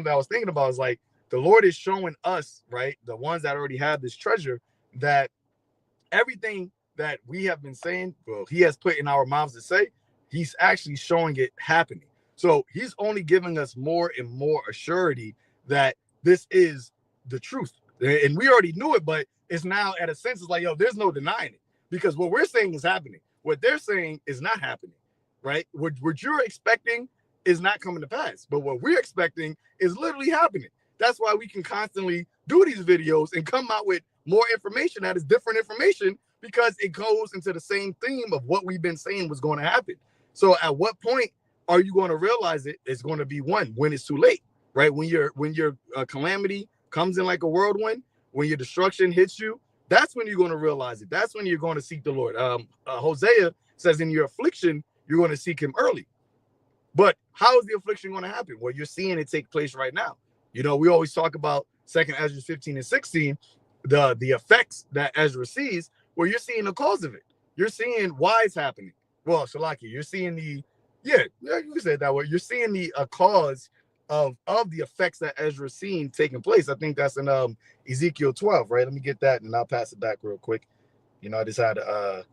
Speaker 5: I was thinking about is like, the Lord is showing us, right, the ones that already have this treasure, that everything that we have been saying, well, he has put in our mouths to say, he's actually showing it happening. So he's only giving us more and more assurity that this is the truth. And we already knew it, but it's now at a sense, it's like, yo, there's no denying it, because what we're saying is happening. What they're saying is not happening. right? What you're expecting is not coming to pass, but what we're expecting is literally happening. That's why we can constantly do these videos and come out with more information that is different information, because it goes into the same theme of what we've been saying was going to happen. So at what point are you going to realize it? It's going to be when it's too late, right? When your calamity comes in like a whirlwind, when your destruction hits you, that's when you're going to realize it. That's when you're going to seek the Lord. Hosea says, in your affliction, you're going to seek him early. But how is the affliction going to happen? Well, you're seeing it take place right now. You know, we always talk about 2nd Ezra 15 and 16, the effects that Ezra sees, where you're seeing the cause of it. You're seeing why it's happening. Well, Shalaki, you're seeing you said that way. You're seeing the cause of the effects that Ezra's seeing taking place. I think that's in Ezekiel 12, right? Let me get that and I'll pass it back real quick. You know, I just had to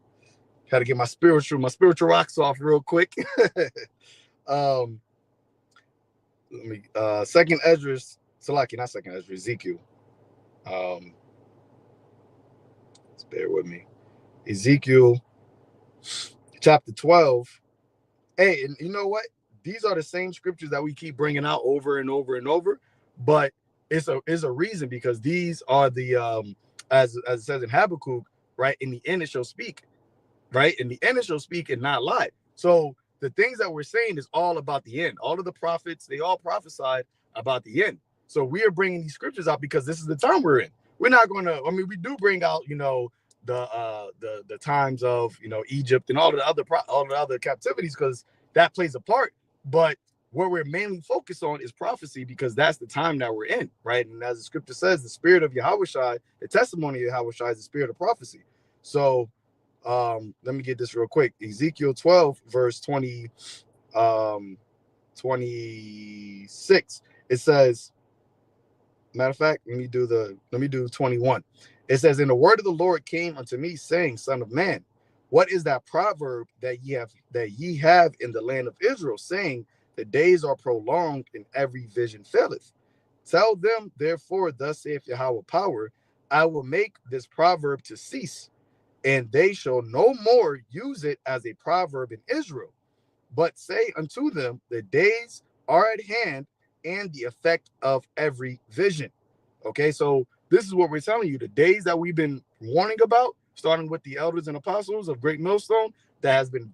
Speaker 5: get my spiritual rocks off real quick. Let me 2nd Ezra, Salaki, not 2nd Ezra, Ezekiel. Let's bear with me. Ezekiel chapter 12. Hey, and you know what? These are the same scriptures that we keep bringing out over and over and over, but it's a reason, because these are the as it says in Habakkuk, right? In the end it shall speak, right? In the end it shall speak and not lie. So the things that we're saying is all about the end. All of the prophets, they all prophesied about the end. So we are bringing these scriptures out because this is the time we're in. We're not going to, I mean, we do bring out, you know, the times of, you know, Egypt and all the other captivities, because that plays a part. But what we're mainly focused on is prophecy, because that's the time that we're in, right? And as the scripture says, the spirit of Yahushua, the testimony of Yahushua is the spirit of prophecy. So let me get this real quick. Ezekiel 12 verse 26. It says, matter of fact, let me do 21. It says, and the word of the Lord came unto me, saying, Son of man, what is that proverb that ye have in the land of Israel, saying, the days are prolonged and every vision faileth? Tell them, therefore, thus saith Yahweh power, I will make this proverb to cease, and they shall no more use it as a proverb in Israel, but say unto them, the days are at hand, and the effect of every vision. Okay, so this is what we're telling you. The days that we've been warning about, starting with the elders and apostles of Great Millstone, that has been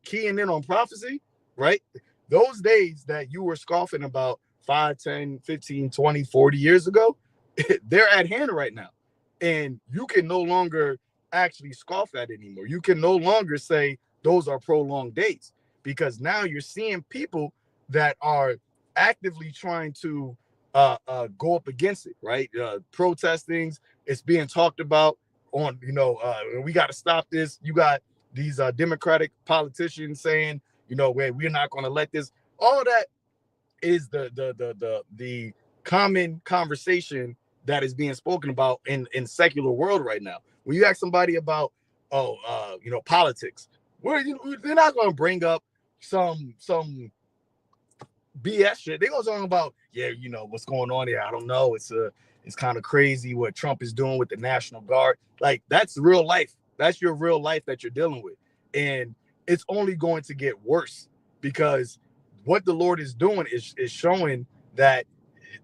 Speaker 5: keying in on prophecy, right? Those days that you were scoffing about 5, 10, 15, 20, 40 years ago, they're at hand right now. And you can no longer actually scoff at it anymore. You can no longer say those are prolonged days, because now you're seeing people that are actively trying to go up against it, right? Protestings, it's being talked about on, you know, we got to stop this. You got these Democratic politicians saying, you know, we're not going to let this. All that is the common conversation that is being spoken about in secular world right now. When you ask somebody about you know, politics, they're not going to bring up some BS shit. They're going to talk about, yeah, you know, what's going on here. I don't know. It's kind of crazy what Trump is doing with the National Guard. Like, that's real life. That's your real life that you're dealing with. And it's only going to get worse, because what the Lord is doing is showing that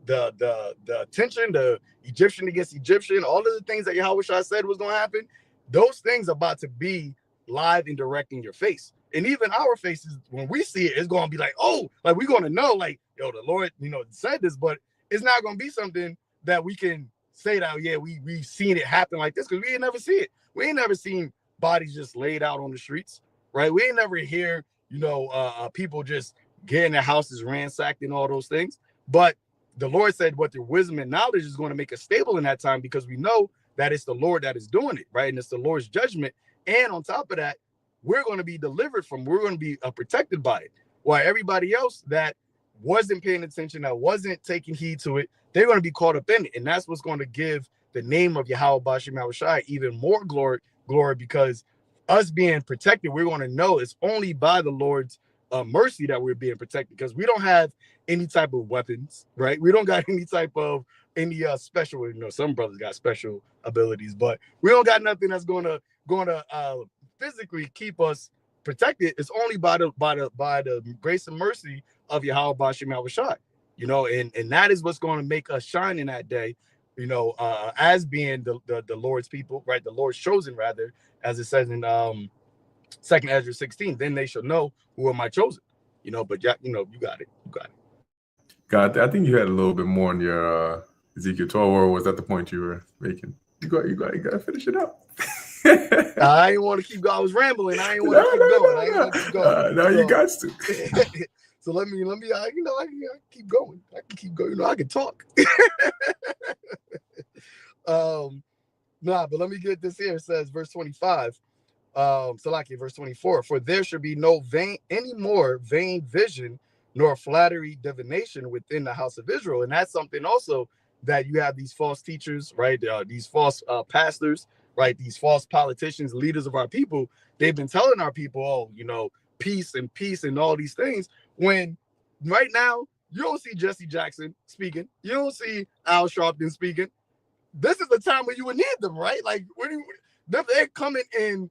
Speaker 5: the attention, the Egyptian against Egyptian, all of the things that Yahweh said was going to happen, those things are about to be live and direct in your face. And even our faces, when we see it, it's going to be like, oh, like we're going to know, like, yo, the Lord, you know, said this, but it's not going to be something that we can say that, yeah, we've seen it happen like this, because we ain't never see it. We ain't never seen bodies just laid out on the streets, right? We ain't never hear, you know, people just getting their houses ransacked and all those things. But the Lord said what their wisdom and knowledge is going to make us stable in that time, because we know that it's the Lord that is doing it, right? And it's the Lord's judgment. And on top of that, we're going to be delivered from, we're going to be protected by it. While everybody else that wasn't paying attention, that wasn't taking heed to it, they're going to be caught up in it. And that's what's going to give the name of Yahweh Bashim Yahushai even more glory, because us being protected, we're going to know it's only by the Lord's mercy that we're being protected, because we don't have any type of weapons, right? We don't got any type of special, you know, some brothers got special abilities, but we don't got nothing that's going to physically keep us protected is only by the grace and mercy of Yahweh Bashim Yahushai. You know, and that is what's going to make us shine in that day, you know, as being the Lord's people, right? The Lord's chosen, rather, as it says in 2nd Ezra 16. Then they shall know who am I chosen. You know, but yeah, you know, you got it. You got it.
Speaker 2: God, I think you had a little bit more on your Ezekiel 12, or was that the point you were making? You got to finish it up.
Speaker 5: I didn't want to keep going. I was rambling. I didn't want to keep going. I didn't want to keep going.
Speaker 2: No, you got to.
Speaker 5: So let me, you know, I can keep going. I can keep going. You know, I can talk. But let me get this here. It says, verse 25. Salaki, verse 24. For there should be no any more vain vision, nor flattery divination within the house of Israel. And that's something also that you have these false teachers, right? These false pastors, right? These false politicians, leaders of our people. They've been telling our people, oh, you know, peace and all these things. When right now you don't see Jesse Jackson speaking, you don't see Al Sharpton speaking. This is the time when you would need them, right? Like, they're coming in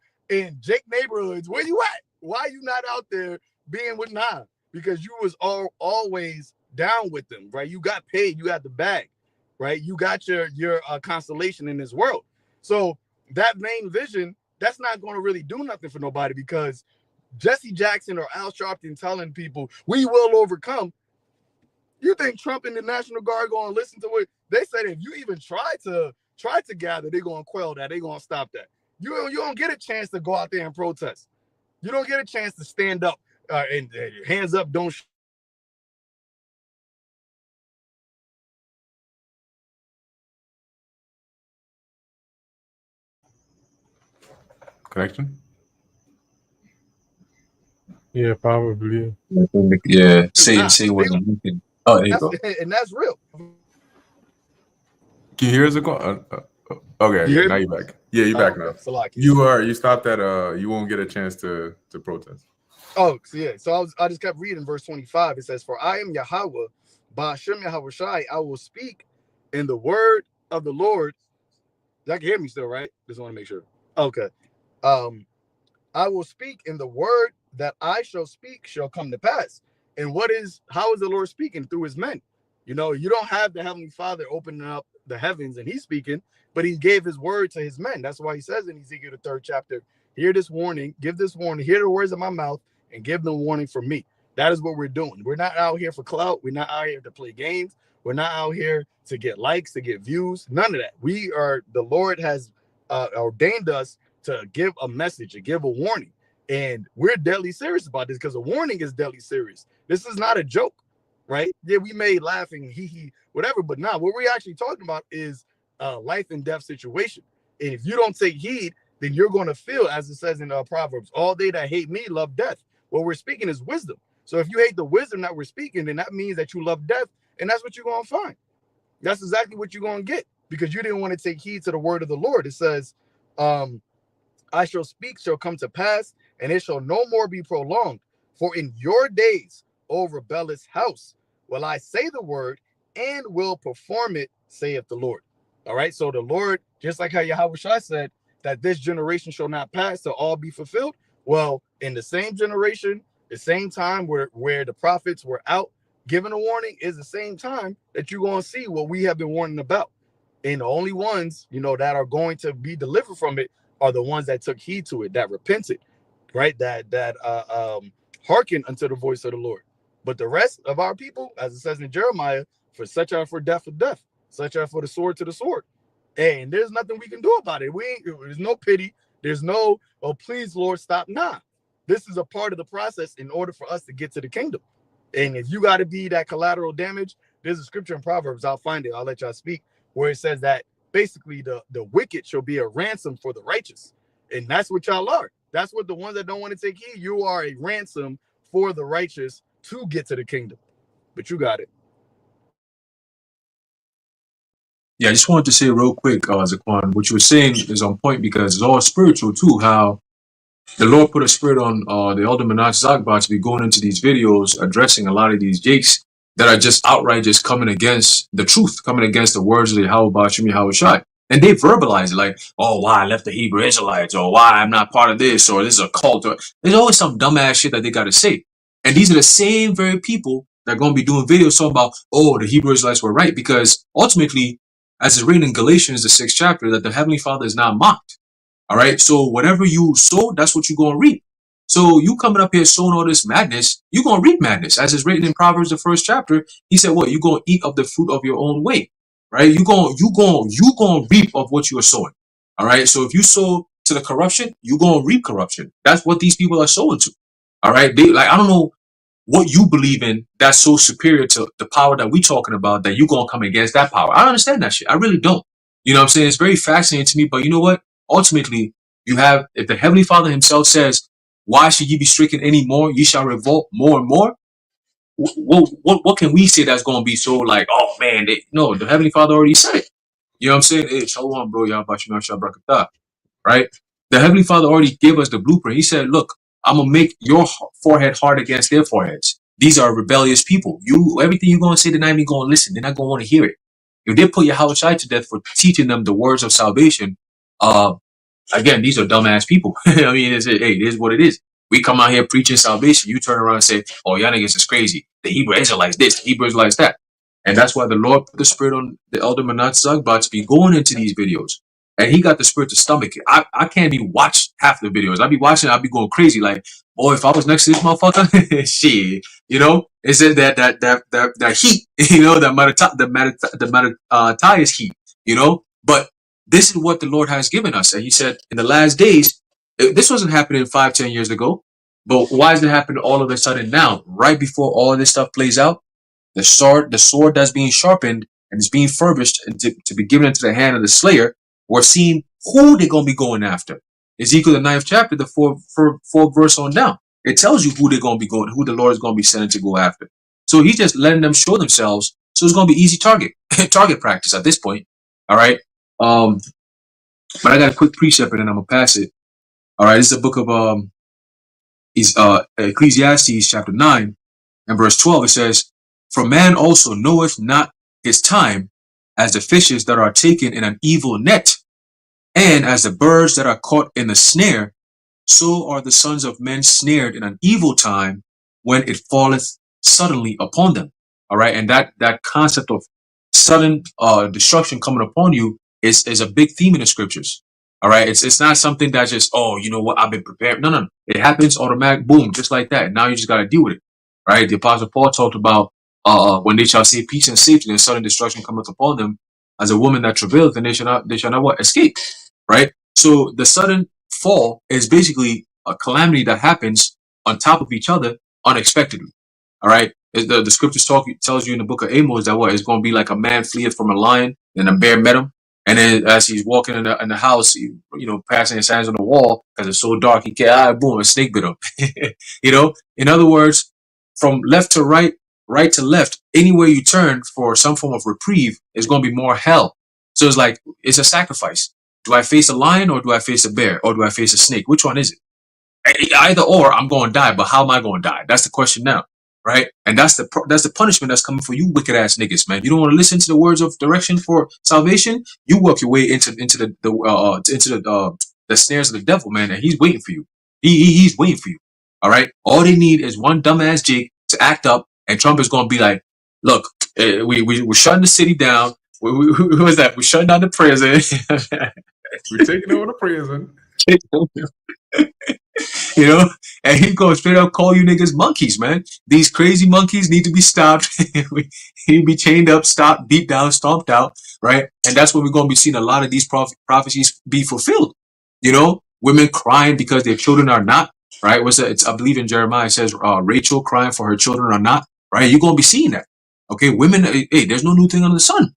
Speaker 5: Jake neighborhoods. Where you at? Why are you not out there being with Nah? Because you was always down with them, right? You got paid, you had the bag, right? You got your constellation in this world. So that main vision, that's not going to really do nothing for nobody, because Jesse Jackson or Al Sharpton telling people we will overcome. You think Trump and the National Guard going to listen to what they said? If you even try to gather, they're going to quell that. They're going to stop that. You don't get a chance to go out there and protest. You don't get a chance to stand up and hands up, don't.
Speaker 2: Connection?
Speaker 4: Yeah, probably.
Speaker 1: Yeah, say what I'm thinking. Oh, there you go.
Speaker 5: And that's real.
Speaker 2: Can you hear us? Okay, now you're back. Yeah, you're back now. You stopped at you won't get a chance to protest.
Speaker 5: Oh, so yeah. So I just kept reading verse 25. It says, "For I am Yahweh, Ba'ashem Yahawashi. I will speak in the word of the Lord." Y'all can hear me still, right? Just want to make sure. Okay. I will speak in the word that I shall speak shall come to pass. And how is the Lord speaking? Through his men. You know, you don't have the Heavenly Father opening up the heavens and he's speaking, but he gave his word to his men. That's why he says in Ezekiel the 3rd chapter, hear this warning, give this warning, hear the words of my mouth, and give them warning from me. That is what we're doing. We're not out here for clout. We're not out here to play games. We're not out here to get likes, to get views. None of that. The Lord has ordained us to give a message, to give a warning. And we're deadly serious about this, because a warning is deadly serious. This is not a joke, right? Yeah, we may laughing, hee, whatever, but now what we're actually talking about is a life and death situation. And if you don't take heed, then you're going to feel, as it says in Proverbs, all they that hate me love death. What we're speaking is wisdom. So if you hate the wisdom that we're speaking, then that means that you love death, and that's what you're going to find. That's exactly what you're going to get, because you didn't want to take heed to the word of the Lord. It says, I shall speak shall come to pass, and it shall no more be prolonged. For in your days, O rebellious house, will I say the word and will perform it, saith the Lord. All right. So the Lord, just like how Yahweh Shai said, that this generation shall not pass to all be fulfilled. Well, in the same generation, the same time where the prophets were out giving a warning is the same time that you're going to see what we have been warning about. And the only ones, you know, that are going to be delivered from it are the ones that took heed to it, that repented, right? That hearkened unto the voice of the Lord. But the rest of our people, as it says in Jeremiah, for such are for death, such are for the sword to the sword. And there's nothing we can do about it. There's no pity. There's no, oh, please, Lord, stop. Nah, this is a part of the process in order for us to get to the kingdom. And if you got to be that collateral damage, there's a scripture in Proverbs, I'll find it, I'll let y'all speak, where it says that basically the wicked shall be a ransom for the righteous. And that's what y'all are. That's what the ones that don't want to take heed, you are a ransom for the righteous to get to the kingdom. But you got it.
Speaker 1: Yeah, I just wanted to say real quick, Zaquan, what you were saying is on point, because it's all spiritual too, how the Lord put a spirit on the elder Menach Zagba to be going into these videos addressing a lot of these jakes that are just outright just coming against the truth, coming against the words of the Yahweh Bashim Yahweh Shai. And they verbalize it like, oh, why I left the Hebrew Israelites, or why I'm not part of this, or this is a cult. Or there's always some dumbass shit that they got to say. And these are the same very people that are going to be doing videos talking about, oh, the Hebrew Israelites were right, because ultimately, as it's written in Galatians, the 6th chapter, that the Heavenly Father is not mocked. All right. So whatever you sow, that's what you're going to reap. So you coming up here sowing all this madness, you're going to reap madness. As it's written in Proverbs, the 1st chapter, he said, what? You're going to eat of the fruit of your own way, right? You're going to reap of what you are sowing. All right. So if you sow to the corruption, you're going to reap corruption. That's what these people are sowing to. All right. They, like, I don't know what you believe in that's so superior to the power that we talking about that you're going to come against that power. I don't understand that shit. I really don't. You know what I'm saying? It's very fascinating to me, but you know what? Ultimately, you have, if the Heavenly Father himself says, why should ye be stricken any more? Ye shall revolt more and more. What can we say that's going to be so like, oh man, no, the Heavenly Father already said it. You know what I'm saying? Hey, shalom, bro. Y'all about you know, brakatah, right? The Heavenly Father already gave us the blueprint. He said, look, I'm going to make your forehead hard against their foreheads. These are rebellious people. Everything you're going to say, they're not even going to listen. They're not going to want to hear it. If they put your house to death for teaching them the words of salvation, again, these are dumbass people. I mean, hey, it is what it is. We come out here preaching salvation. You turn around and say, oh, y'all niggas is crazy. The Hebrew Israelites this, the Hebrew Israelites that. And that's why the Lord put the spirit on the elder Manat Zagba to be going into these videos. And he got the spirit to stomach it. I can't even watch half the videos. I'll be watching, I'll be going crazy. Like, boy, if I was next to this motherfucker, shit, you know, it's that heat, you know, the Matthias heat, you know, but this is what the Lord has given us. And he said in the last days, this wasn't happening 5-10 years ago, but why is it happening all of a sudden now, right before all this stuff plays out? The sword that's being sharpened and is being furbished and to be given into the hand of the slayer, we're seeing who they're going to be going after. Ezekiel, the 9th chapter, the fourth verse on down. It tells you who they're going to be going, who the Lord is going to be sending to go after. So he's just letting them show themselves. So it's going to be easy target practice at this point. All right. But I got a quick precept and then I'm going to pass it. All right. This is the book of Ecclesiastes chapter 9 and verse 12. It says, for man also knoweth not his time, as the fishes that are taken in an evil net, and as the birds that are caught in the snare, so are the sons of men snared in an evil time when it falleth suddenly upon them. All right. And that concept of sudden destruction coming upon you is a big theme in the scriptures. All right. It's not something that's just, oh, you know what, I've been prepared. No. It happens automatic, boom, just like that. Now you just got to deal with it. Right. The Apostle Paul talked about when they shall say peace and safety, and sudden destruction cometh upon them, as a woman that travaileth, and they shall not what? Escape. Right. So the sudden fall is basically a calamity that happens on top of each other unexpectedly. All right. The scriptures tells you in the book of Amos that what it's going to be like a man fleeth from a lion, and a bear met him. And then as he's walking in the house, you know, passing his hands on the wall because it's so dark, he can't, boom, a snake bit him. You know, in other words, from left to right, right to left, anywhere you turn for some form of reprieve is going to be more hell. So it's like, it's a sacrifice. Do I face a lion or do I face a bear or do I face a snake? Which one is it? Either or, I'm going to die, but how am I going to die? That's the question now, right? And that's the punishment that's coming for you wicked ass niggas, man. You don't want to listen to the words of direction for salvation. You work your way into the snares of the devil, man, and he's waiting for you. He's waiting for you. All right. All they need is one dumbass Jake to act up, and Trump is going to be like, "Look, we're shutting the city down. Who was that? We're shutting down the prison.
Speaker 2: We're taking over the prison."
Speaker 1: You know, and he goes straight up call you niggas monkeys, man. These crazy monkeys need to be stopped. He'd be chained up, stopped, beat down, stomped out, right? And that's when we're going to be seeing a lot of these prophecies be fulfilled. You know, women crying because their children are not, right? It's I believe in Jeremiah, it says Rachel crying for her children are not, right? You're going to be seeing that. Okay, women, hey, there's no new thing under the sun.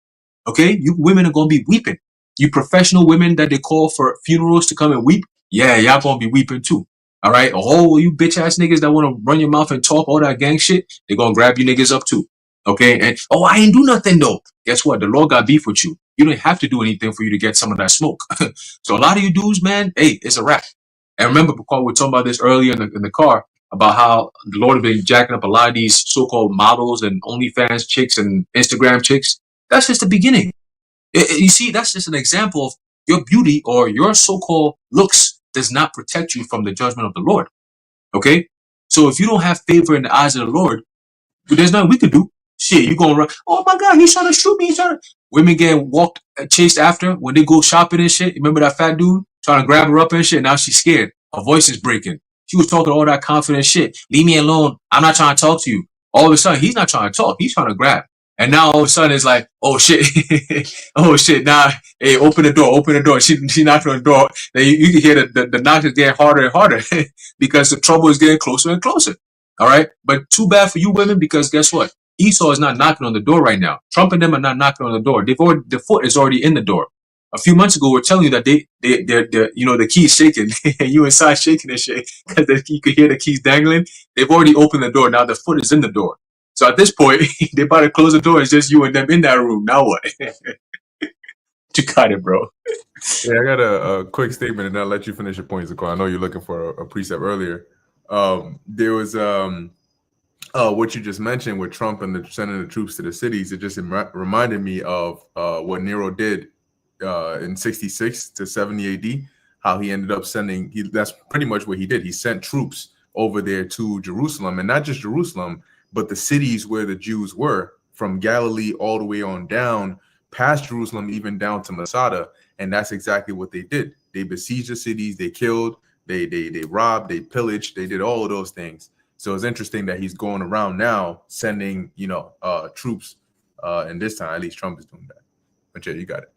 Speaker 1: Okay, you women are going to be weeping. You professional women that they call for funerals to come and weep, yeah, y'all going to be weeping too. All right. Oh, you bitch ass niggas that want to run your mouth and talk all that gang shit, they're going to grab you niggas up too. Okay. And, oh, I ain't do nothing though. Guess what? The Lord got beef with you. You don't have to do anything for you to get some of that smoke. So a lot of you dudes, man, hey, it's a wrap. And remember, because we were talking about this earlier in the car about how the Lord has been jacking up a lot of these so-called models and OnlyFans chicks and Instagram chicks. That's just the beginning. You see, that's just an example of your beauty or your so-called looks does not protect you from the judgment of the Lord. Okay? So if you don't have favor in the eyes of the Lord, there's nothing we can do. Shit, you gonna run. Oh my God, he's trying to shoot me. He's trying to... Women get walked, chased after when they go shopping and shit. Remember that fat dude trying to grab her up and shit? Now she's scared. Her voice is breaking. She was talking all that confident shit. Leave me alone. I'm not trying to talk to you. All of a sudden, he's not trying to talk. He's trying to grab. And now all of a sudden, it's like, oh shit, oh shit. Now, hey, open the door, open the door. She knocked on the door. Then you can hear the knock is getting harder and harder because the trouble is getting closer and closer. All right, but too bad for you women, because guess what? Esau is not knocking on the door right now. Trump and them are not knocking on the door. The foot is already in the door. A few months ago, we're telling you that they're you know, the key is shaking and you inside shaking and shit because you could hear the keys dangling. They've already opened the door. Now the foot is in the door. So at this point, they about to close the door. It's just you and them in that room. Now what? You got it, bro.
Speaker 2: Yeah, I got a quick statement, and I'll let you finish your points, Nicole. I know you're looking for a precept earlier. There was what you just mentioned with Trump and sending the troops to the cities. It just reminded me of what Nero did in 66 to 70 AD, how he ended up sending, that's pretty much what he did. He sent troops over there to Jerusalem, and not just Jerusalem, but the cities where the Jews were, from Galilee all the way on down, past Jerusalem, even down to Masada. And that's exactly what they did. They besieged the cities, they killed, they robbed, they pillaged, they did all of those things. So it's interesting that he's going around now sending, you know, troops. And this time, at least Trump is doing that. But yeah, you got it.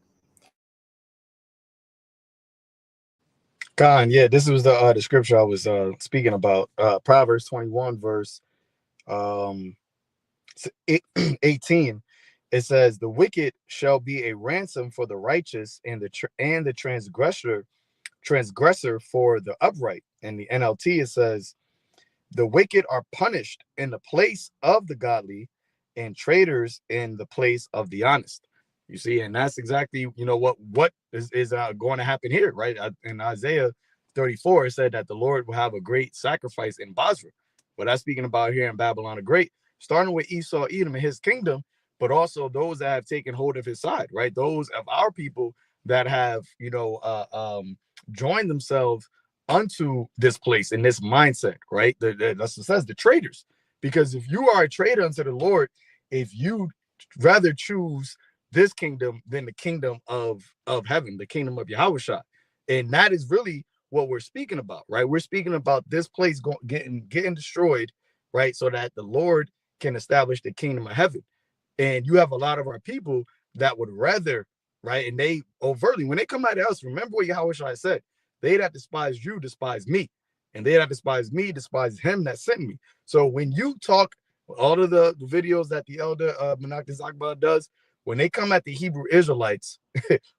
Speaker 5: Khan, yeah, this was the scripture I was speaking about. Proverbs 21, verse 18. It says, "The wicked shall be a ransom for the righteous, and the transgressor for the upright." In the NLT, it says, "The wicked are punished in the place of the godly, and traitors in the place of the honest." You see, and that's exactly, you know, what is going to happen here, right? In Isaiah 34, it said that the Lord will have a great sacrifice in Basra. But that's speaking about here in Babylon the Great, starting with Esau, Edom, and his kingdom, but also those that have taken hold of his side, right? Those of our people that have, you know, joined themselves unto this place in this mindset, right? That's what it says, the traitors. Because if you are a traitor unto the Lord, if you rather choose this kingdom than the kingdom of heaven, the kingdom of Yahushua, and that is really what we're speaking about, right? We're speaking about this place getting destroyed, right, so that the Lord can establish the kingdom of heaven. And you have a lot of our people that would rather, right, and they overtly, when they come out of us, remember what Yahushua said, they that despise you despise me, and they that despise me despise him that sent me. So when you talk all of the videos that the elder Menachem Zakba does, when they come at the Hebrew Israelites,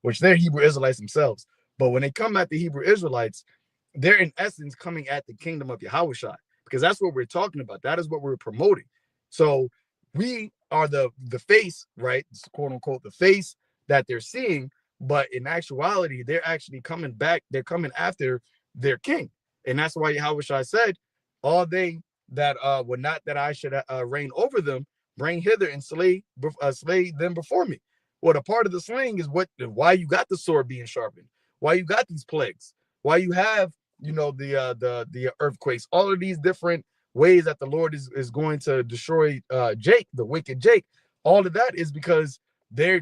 Speaker 5: which they're Hebrew Israelites themselves, but when they come at the Hebrew Israelites, they're in essence coming at the kingdom of Yahushua, because that's what we're talking about. That is what we're promoting. So we are the face, right? Quote unquote, the face that they're seeing, but in actuality, they're actually coming back. They're coming after their king. And that's why Yahushua said, all they that would not that I should reign over them, bring hither and slay them before me. Well, a part of the slaying is why you got the sword being sharpened, why you got these plagues, why you have, you know, the earthquakes, all of these different ways that the Lord is going to destroy Jake, the wicked Jake. All of that is because they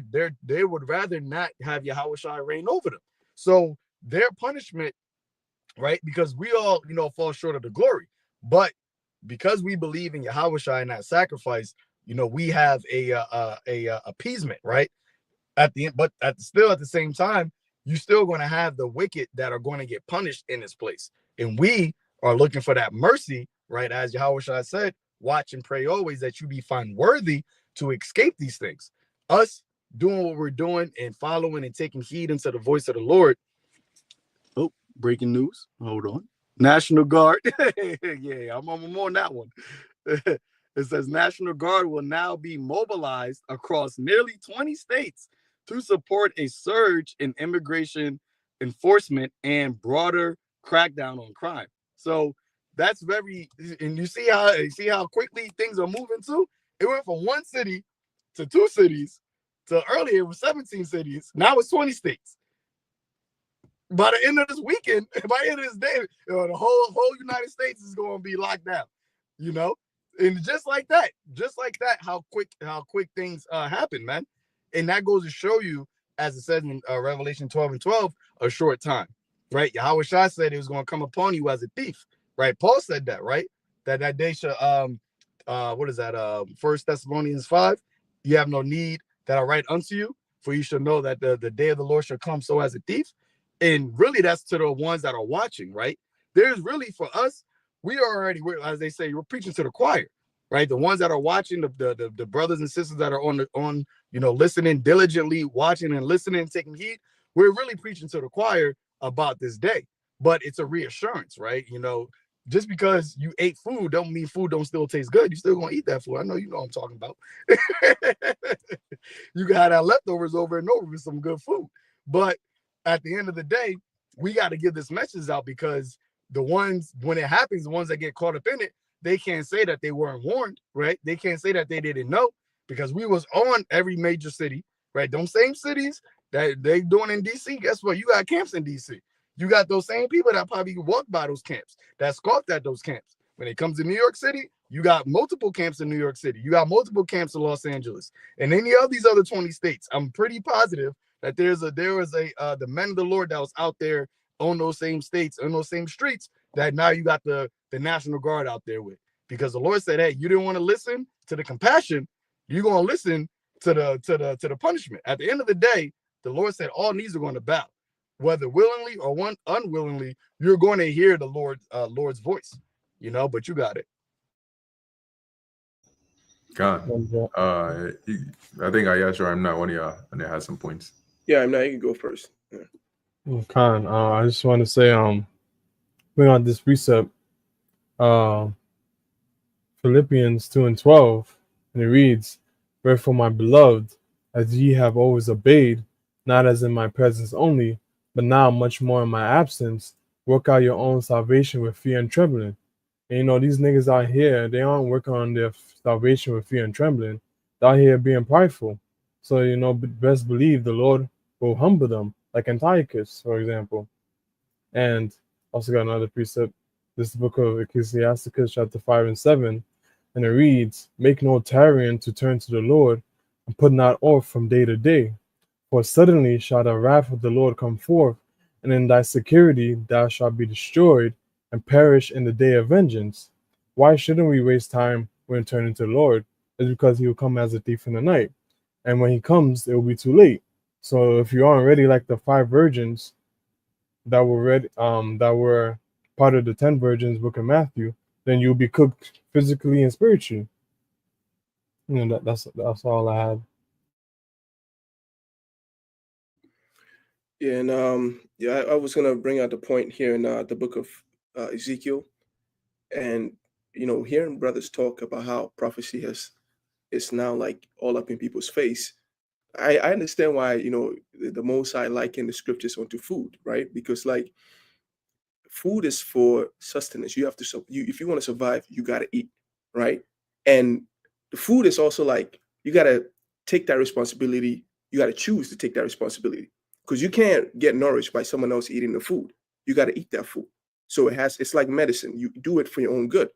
Speaker 5: would rather not have Yahushua reign over them. So their punishment, right? Because we all, you know, fall short of the glory, but because we believe in Yahushua and that sacrifice, you know, we have a appeasement, right? At the end, but at the same time, you're still going to have the wicked that are going to get punished in this place, and we are looking for that mercy, right? As Yahushua said, watch and pray always that you be found worthy to escape these things. Us doing what we're doing and following and taking heed into the voice of the Lord. Oh, breaking news. Hold on. National Guard. Yeah, I'm on that one. It says National Guard will now be mobilized across nearly 20 states to support a surge in immigration enforcement and broader crackdown on crime. So that's very, and you see how quickly things are moving too. It went from one city to two cities So earlier it was 17 cities. Now it's 20 states. By the end of this weekend, by the end of this day, the whole United States is going to be locked down. And just like that, how quick things happen, man. And that goes to show you, as it says in Revelation 12:12, a short time, right? Yahweh Shai said it was going to come upon you as a thief, right? Paul said that, right? That day should what is that? 1 Thessalonians 5. You have no need that I write unto you, for you should know that the day of the Lord shall come so as a thief. And really, that's to the ones that are watching, right? There's really, for us, we're as they say, we're preaching to the choir, right? The ones that are watching, the brothers and sisters that are on listening diligently, watching and listening, taking heed. We're really preaching to the choir about this day, but it's a reassurance, right? Just because you ate food don't mean food don't still taste good. You still gonna eat that food. I know you know what I'm talking about. You got that leftovers over and over with some good food, but at the end of the day, we got to give this message out, because the ones, when it happens, the ones that get caught up in it, they can't say that they weren't warned, right? They can't say that they didn't know, because we was on every major city, right? Those same cities that they doing in DC, guess what? You got camps in DC. You got those same people that probably walked by those camps, that scoffed at those camps. When it comes to New York City, you got multiple camps in New York City. You got multiple camps in Los Angeles and any of these other 20 states. I'm pretty positive that there was the men of the Lord that was out there on those same states, on those same streets, that now you got the National Guard out there with. Because the Lord said, hey, you didn't want to listen to the compassion, you're going to listen to the punishment. At the end of the day, the Lord said all knees are going to bow. Whether willingly or unwillingly, you're going to hear the Lord's voice, but you got it.
Speaker 2: God. I think I'm not one of y'all, and it has some points.
Speaker 6: Yeah, I'm not. You can go first.
Speaker 4: Yeah. Khan, I just want to say, bring on this precept, Philippians 2:12, and it reads, "Wherefore, my beloved, as ye have always obeyed, not as in my presence only, but now much more in my absence, work out your own salvation with fear and trembling." And these niggas out here, they aren't working on their salvation with fear and trembling. They're out here being prideful. So, best believe the Lord will humble them, like Antiochus, for example. And also got another precept. This is the book of Ecclesiasticus, chapter 5 and 7. And it reads, "Make no tarrying to turn to the Lord, and put not off from day to day. For suddenly shall the wrath of the Lord come forth, and in thy security thou shalt be destroyed, and perish in the day of vengeance." Why shouldn't we waste time when turning to the Lord? It's because he will come as a thief in the night. And when he comes, it will be too late. So if you aren't ready like the 5 virgins that were part of the 10 virgins book of Matthew, then you'll be cooked physically and spiritually. That's all I had.
Speaker 6: Yeah, and I was gonna bring out the point here in the book of Ezekiel, and hearing brothers talk about how prophecy is now like all up in people's face. I understand why the Most High liken the scriptures onto food, right? Because like food is for sustenance. You have to if you want to survive, you got to eat, right? And the food is also like you got to take that responsibility. You got to choose to take that responsibility, because you can't get nourished by someone else eating the food. You got to eat that food. So it's like medicine. You do it for your own good.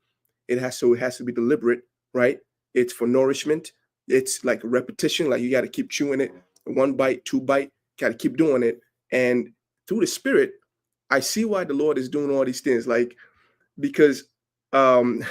Speaker 6: It has to be deliberate, right? It's for nourishment. It's like a repetition. Like you got to keep chewing it, 1 bite, 2 bite. Got to keep doing it, and through the Spirit, I see why the Lord is doing all these things. Like because, and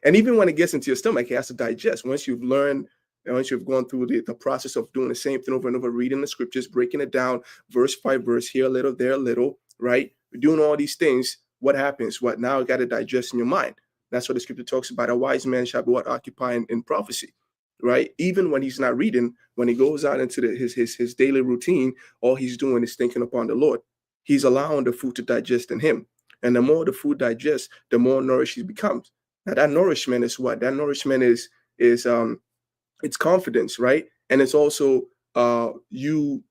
Speaker 6: even when it gets into your stomach, it has to digest. Once you've learned, and once you've gone through the process of doing the same thing over and over, reading the scriptures, breaking it down, verse by verse, here a little, there a little, right? Doing all these things, what happens? What now? You got to digest in your mind. That's what the scripture talks about. A wise man shall be occupying in prophecy, right? Even when he's not reading, when he goes out into his daily routine, all he's doing is thinking upon the Lord. He's allowing the food to digest in him. And the more the food digests, the more nourished he becomes. Now that nourishment is what? That nourishment is it's confidence, right? And it's also you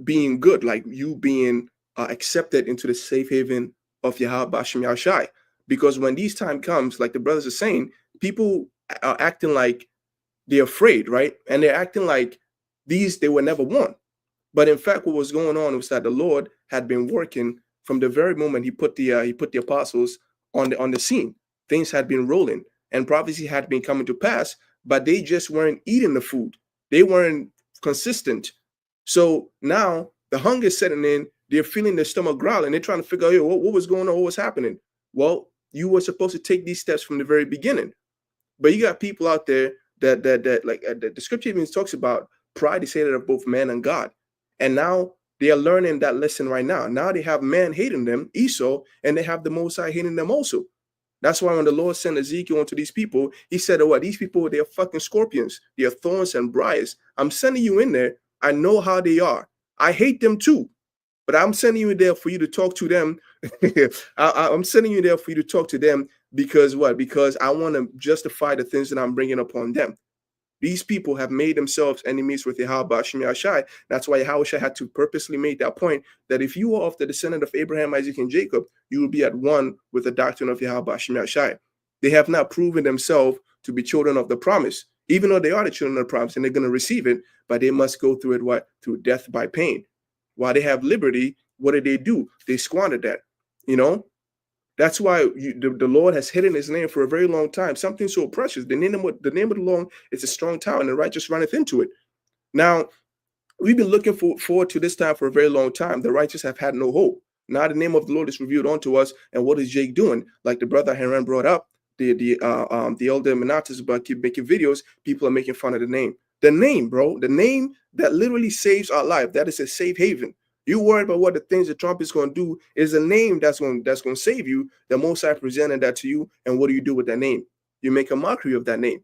Speaker 6: being good, like you being accepted into the safe haven of Yahweh Bashem Yahushai. Because when these time comes, like the brothers are saying, people are acting like they're afraid, right? And they're acting like they were never won. But in fact, what was going on was that the Lord had been working from the very moment he put the apostles on the scene. Things had been rolling, and prophecy had been coming to pass, but they just weren't eating the food. They weren't consistent. So now the hunger is setting in. They're feeling their stomach growling. They're trying to figure out, what was going on, what was happening. Well, you were supposed to take these steps from the very beginning, but you got people out there that like the scripture even talks about pride is hated of both man and God. And now they are learning that lesson right now. Now they have man hating them, Esau, and they have the Most High hating them also. That's why when the Lord sent Ezekiel onto these people, he said, oh, these people, they're fucking scorpions. They're thorns and briars. I'm sending you in there. I know how they are. I hate them too, but I'm sending you there for you to talk to them. I'm sending you there for you to talk to them because what? Because I want to justify the things that I'm bringing upon them. These people have made themselves enemies with Yahweh Shemi Shai. That's why Yahweh had to purposely make that point that if you are of the descendant of Abraham, Isaac, and Jacob, you will be at one with the doctrine of Yahweh Shemi Shai. They have not proven themselves to be children of the promise, even though they are the children of the promise and they're going to receive it, but they must go through it, what? Through death by pain. While they have liberty, what do? They squander that, you know? That's why the Lord has hidden his name for a very long time. Something so precious. The name of the Lord is a strong tower, and the righteous runneth into it. Now, we've been looking forward to this time for a very long time. The righteous have had no hope. Now the name of the Lord is revealed unto us. And what is Jake doing? Like the brother Haran brought up, the elder Manatas about keep making videos. People are making fun of the name. The name, bro. The name that literally saves our life. That is a safe haven. You worried about what the things that Trump is going to do is a name that's going to save you. The Most High presented that to you, and what do you do with that name? You make a mockery of that name.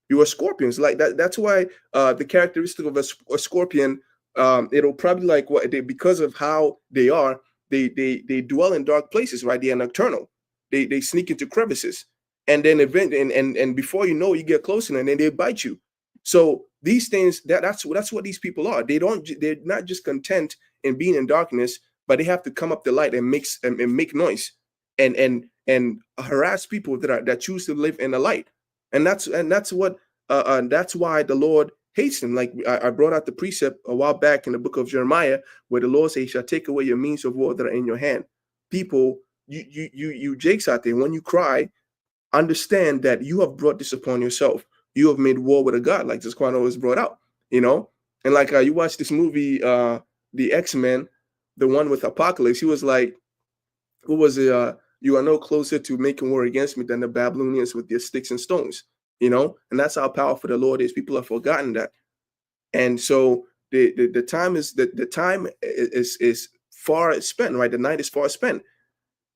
Speaker 6: You are scorpions like that. That's why the characteristic of a scorpion, it'll probably like because of how they are. They dwell in dark places, right? They are nocturnal. They sneak into crevices, and then and before you know, you get close and then they bite you. So these things that's what these people are. They're not just content in being in darkness, but they have to come up the light and make noise and harass people that choose to live in the light. And that's what that's why the Lord hates them. Like I brought out the precept a while back in the book of Jeremiah, where the Lord says, "He shall take away your means of war that are in your hand." People, you Jakes out there, when you cry, understand that you have brought this upon yourself. You have made war with a God, like this Quan always brought out, you know. And like you watch this movie, the X-Men, the one with Apocalypse. He was like, "What was it? You are no closer to making war against me than the Babylonians with their sticks and stones." You know, and that's how powerful the Lord is. People have forgotten that, and so the time is far spent. Right, the night is far spent,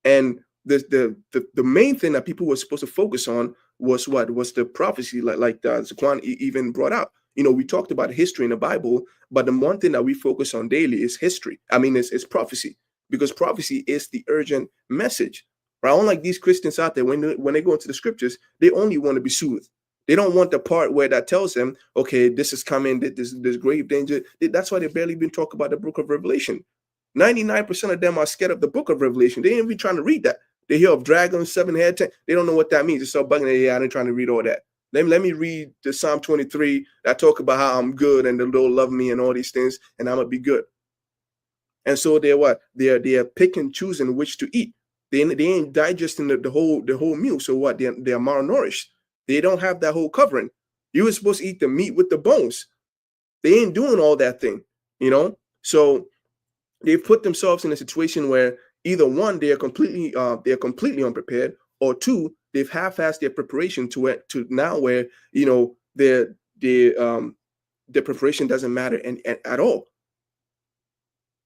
Speaker 6: and the main thing that people were supposed to focus on was the prophecy, like Zaquan even brought out. You know, we talked about history in the Bible, but the one thing that we focus on daily is history. I mean, it's prophecy, because prophecy is the urgent message. Right? Unlike these Christians out there, when they go into the scriptures, they only want to be soothed. They don't want the part where that tells them, okay, this is coming, there's grave danger. That's why they barely even talk about the book of Revelation. 99% of them are scared of the book of Revelation. They ain't even trying to read that. They hear of dragons, 7 head, 10. They don't know what that means. They're so bugging. Yeah, I ain't trying to read all that. Let me read the Psalm 23 that talk about how I'm good and the Lord love me and all these things, and I'm gonna be good. And so they're what? They're pick and choosing which to eat. They ain't digesting the whole meal. So what? They're malnourished. They don't have that whole covering. You were supposed to eat the meat with the bones. They ain't doing all that thing, you know. So they've put themselves in a situation where either one, they are completely unprepared, or two, they've half-assed their preparation to now where, you know, their preparation doesn't matter at all.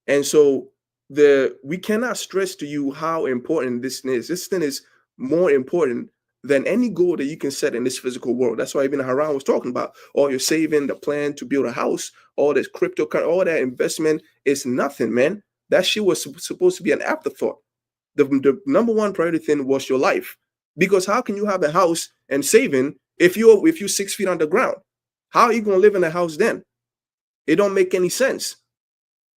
Speaker 6: And so we cannot stress to you how important this thing is. This thing is more important than any goal that you can set in this physical world. That's why even Haran was talking about all your saving, the plan to build a house, all this cryptocurrency, all that investment is nothing, man. That shit was supposed to be an afterthought. The number one priority thing was your life. Because how can you have a house and saving if you're 6 feet underground? How are you going to live in a house then? It don't make any sense.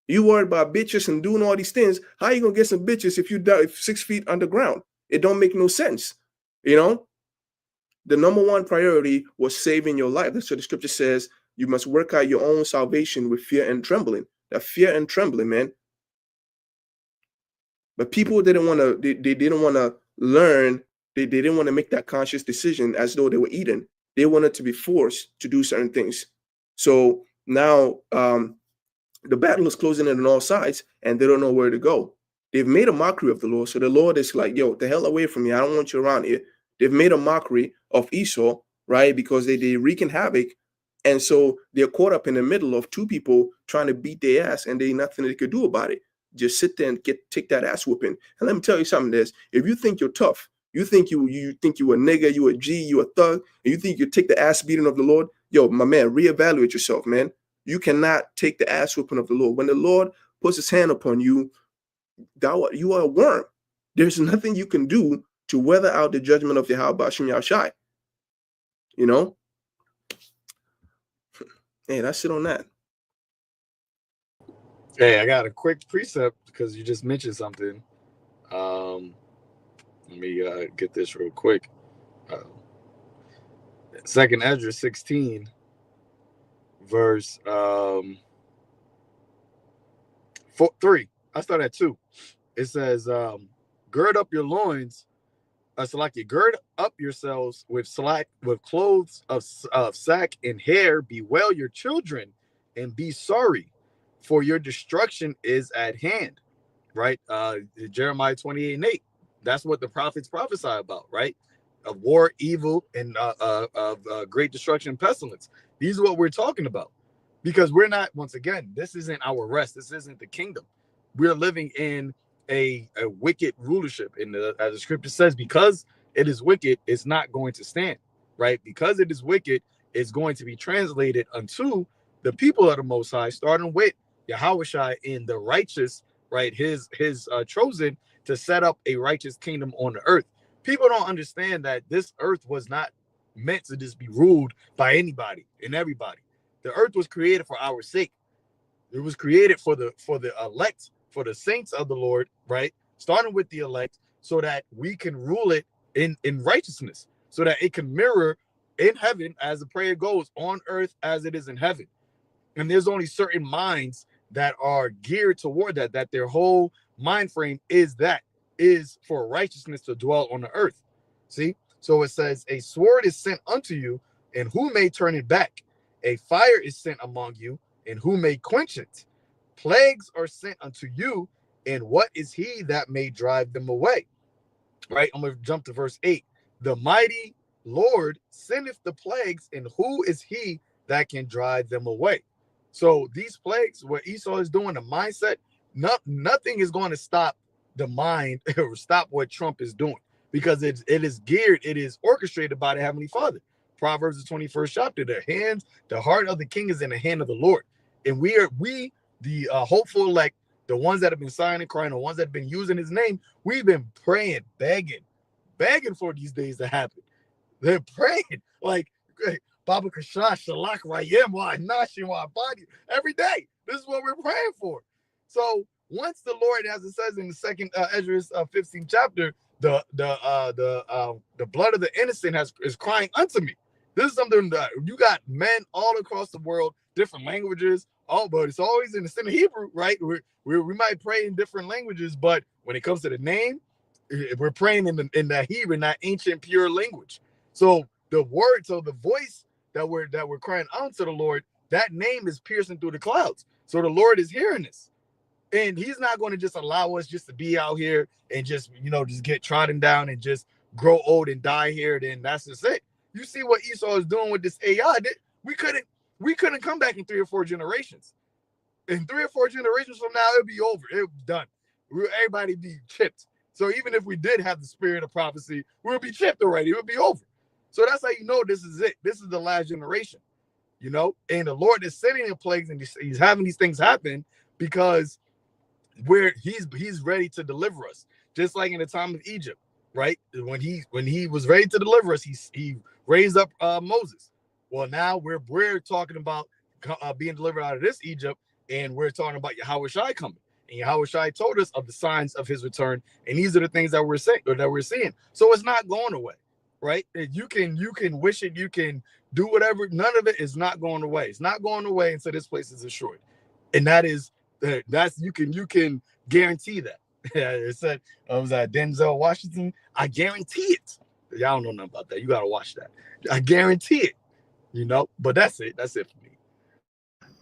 Speaker 6: You worried about bitches and doing all these things. How are you going to get some bitches if you die 6 feet underground? It don't make no sense. You know, the number one priority was saving your life. That's what the scripture says. You must work out your own salvation with fear and trembling. That fear and trembling, man. But people didn't want to, they didn't want to learn. They didn't want to make that conscious decision as though they were Eden. They wanted to be forced to do certain things. So now the battle is closing in on all sides, and they don't know where to go. They've made a mockery of the Lord. So the Lord is like, yo, the hell away from me. I don't want you around here. They've made a mockery of Esau, right? Because they wreaking havoc. And so they're caught up in the middle of two people trying to beat their ass, and there's nothing they could do about it. Just sit there and take that ass whooping. And let me tell you something, this. If you think you're tough, you think you a nigga, you a G, you a thug, and you think you take the ass beating of the Lord, yo, my man, reevaluate yourself, man. You cannot take the ass whooping of the Lord. When the Lord puts his hand upon you, you are a worm. There's nothing you can do to weather out the judgment of Yahweh Shem Yahshai. You know? Hey, that's it on that.
Speaker 5: Hey, I got a quick precept because you just mentioned something. Let me get this real quick. 2nd Ezra 16, verse 3. I start at 2. It says, gird up your loins, gird up yourselves with clothes of sack and hair, bewail your children and be sorry, for your destruction is at hand. Right? Jeremiah 28:8. That's what the prophets prophesy about, right? Of war, evil, and of great destruction, pestilence. These are what we're talking about. Because we're not, once again, this isn't our rest. This isn't the kingdom. We're living in a wicked rulership. And as the scripture says, because it is wicked, it's not going to stand, right? Because it is wicked, it's going to be translated unto the people of the Most High, starting with Yahushua in the righteous, right? His chosen to set up a righteous kingdom on the earth. People don't understand that this earth was not meant to just be ruled by anybody and everybody. The earth was created for our sake. It was created for the elect, for the saints of the Lord, right? Starting with the elect, so that we can rule it in righteousness, so that it can mirror in heaven, as the prayer goes, on earth as it is in heaven. And there's only certain minds that are geared toward that their whole mind frame is for righteousness to dwell on the earth. See? So it says, a sword is sent unto you, and who may turn it back? A fire is sent among you, and who may quench it? Plagues are sent unto you, and what is he that may drive them away? Right? I'm going to jump to verse 8. The mighty Lord sendeth the plagues, and who is he that can drive them away? So these plagues, what Esau is doing, the mindset, nothing is going to stop the mind or stop what Trump is doing, because it is geared, it is orchestrated by the Heavenly Father. Proverbs the 21st chapter, the heart of the king is in the hand of the Lord. And we the hopeful elect, the ones that have been signing, crying, the ones that have been using his name, we've been praying, begging for these days to happen. They're praying like, Baba Kashash, Shalak, Rayem, Nashi, Body, every day. This is what we're praying for. So once the Lord, as it says in the 2nd Ezra 15th chapter, the blood of the innocent is crying unto me. This is something that you got men all across the world, different languages, but it's always in the same Hebrew, right? We might pray in different languages, but when it comes to the name, we're praying in that Hebrew, in that ancient pure language. So the word, so the voice that we're crying out to the Lord, that name is piercing through the clouds. So the Lord is hearing this. And he's not going to just allow us just to be out here and just get trodden down and just grow old and die here. Then that's just it. You see what Esau is doing with this AI. We couldn't come back in 3 or 4 generations. In 3 or 4 generations from now, it'll be over. It'll be done. Everybody be chipped. So even if we did have the spirit of prophecy, we'll be chipped already. It'll be over. So that's how you know this is it. This is the last generation, and the Lord is sending the plagues, and he's having these things happen because he's ready to deliver us. Just like in the time of Egypt, right? When he was ready to deliver us, he raised up Moses. Well, now we're talking about being delivered out of this Egypt, and we're talking about Yahushua coming. And Yahushua told us of the signs of his return, and these are the things that we're seeing. So it's not going away. right? You can wish it, you can do whatever. None of it is not going away. It's not going away until this place is destroyed, and that's you can guarantee that. Yeah, it said was that Denzel Washington. I guarantee it. Y'all don't know nothing about that. You got to watch that. I guarantee it. You know, but that's it. That's it for me.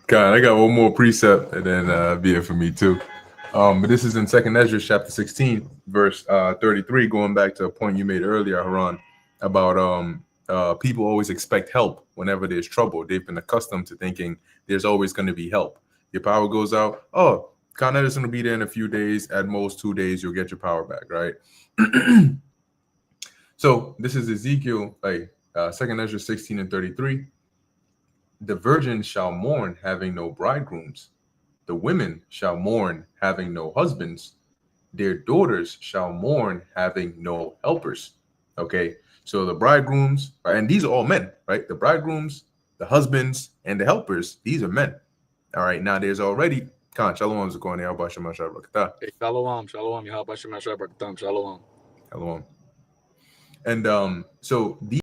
Speaker 2: God, I got one more precept, and then be it for me too. But this is in 2nd Ezra chapter 16, verse 33, going back to a point you made earlier, Haran, about people always expect help whenever there's trouble. They've been accustomed to thinking there's always going to be help. Your power goes out. Oh, Con Ed's going to be there in a few days. At most 2 days, you'll get your power back, right? So this is Ezekiel, 2nd Ezra 16 and 33. The virgins shall mourn, having no bridegrooms. The women shall mourn, having no husbands. Their daughters shall mourn, having no helpers. Okay, so the bridegrooms, and these are all men, right? The bridegrooms, the husbands, and the helpers, these are men. All right, now there's already Khan, Shalom, Zakoni, Abashama Shabrakata.
Speaker 5: Shalom, Shalom, Yahabashama Shabrakata, Shalom.
Speaker 2: Shalom. And so these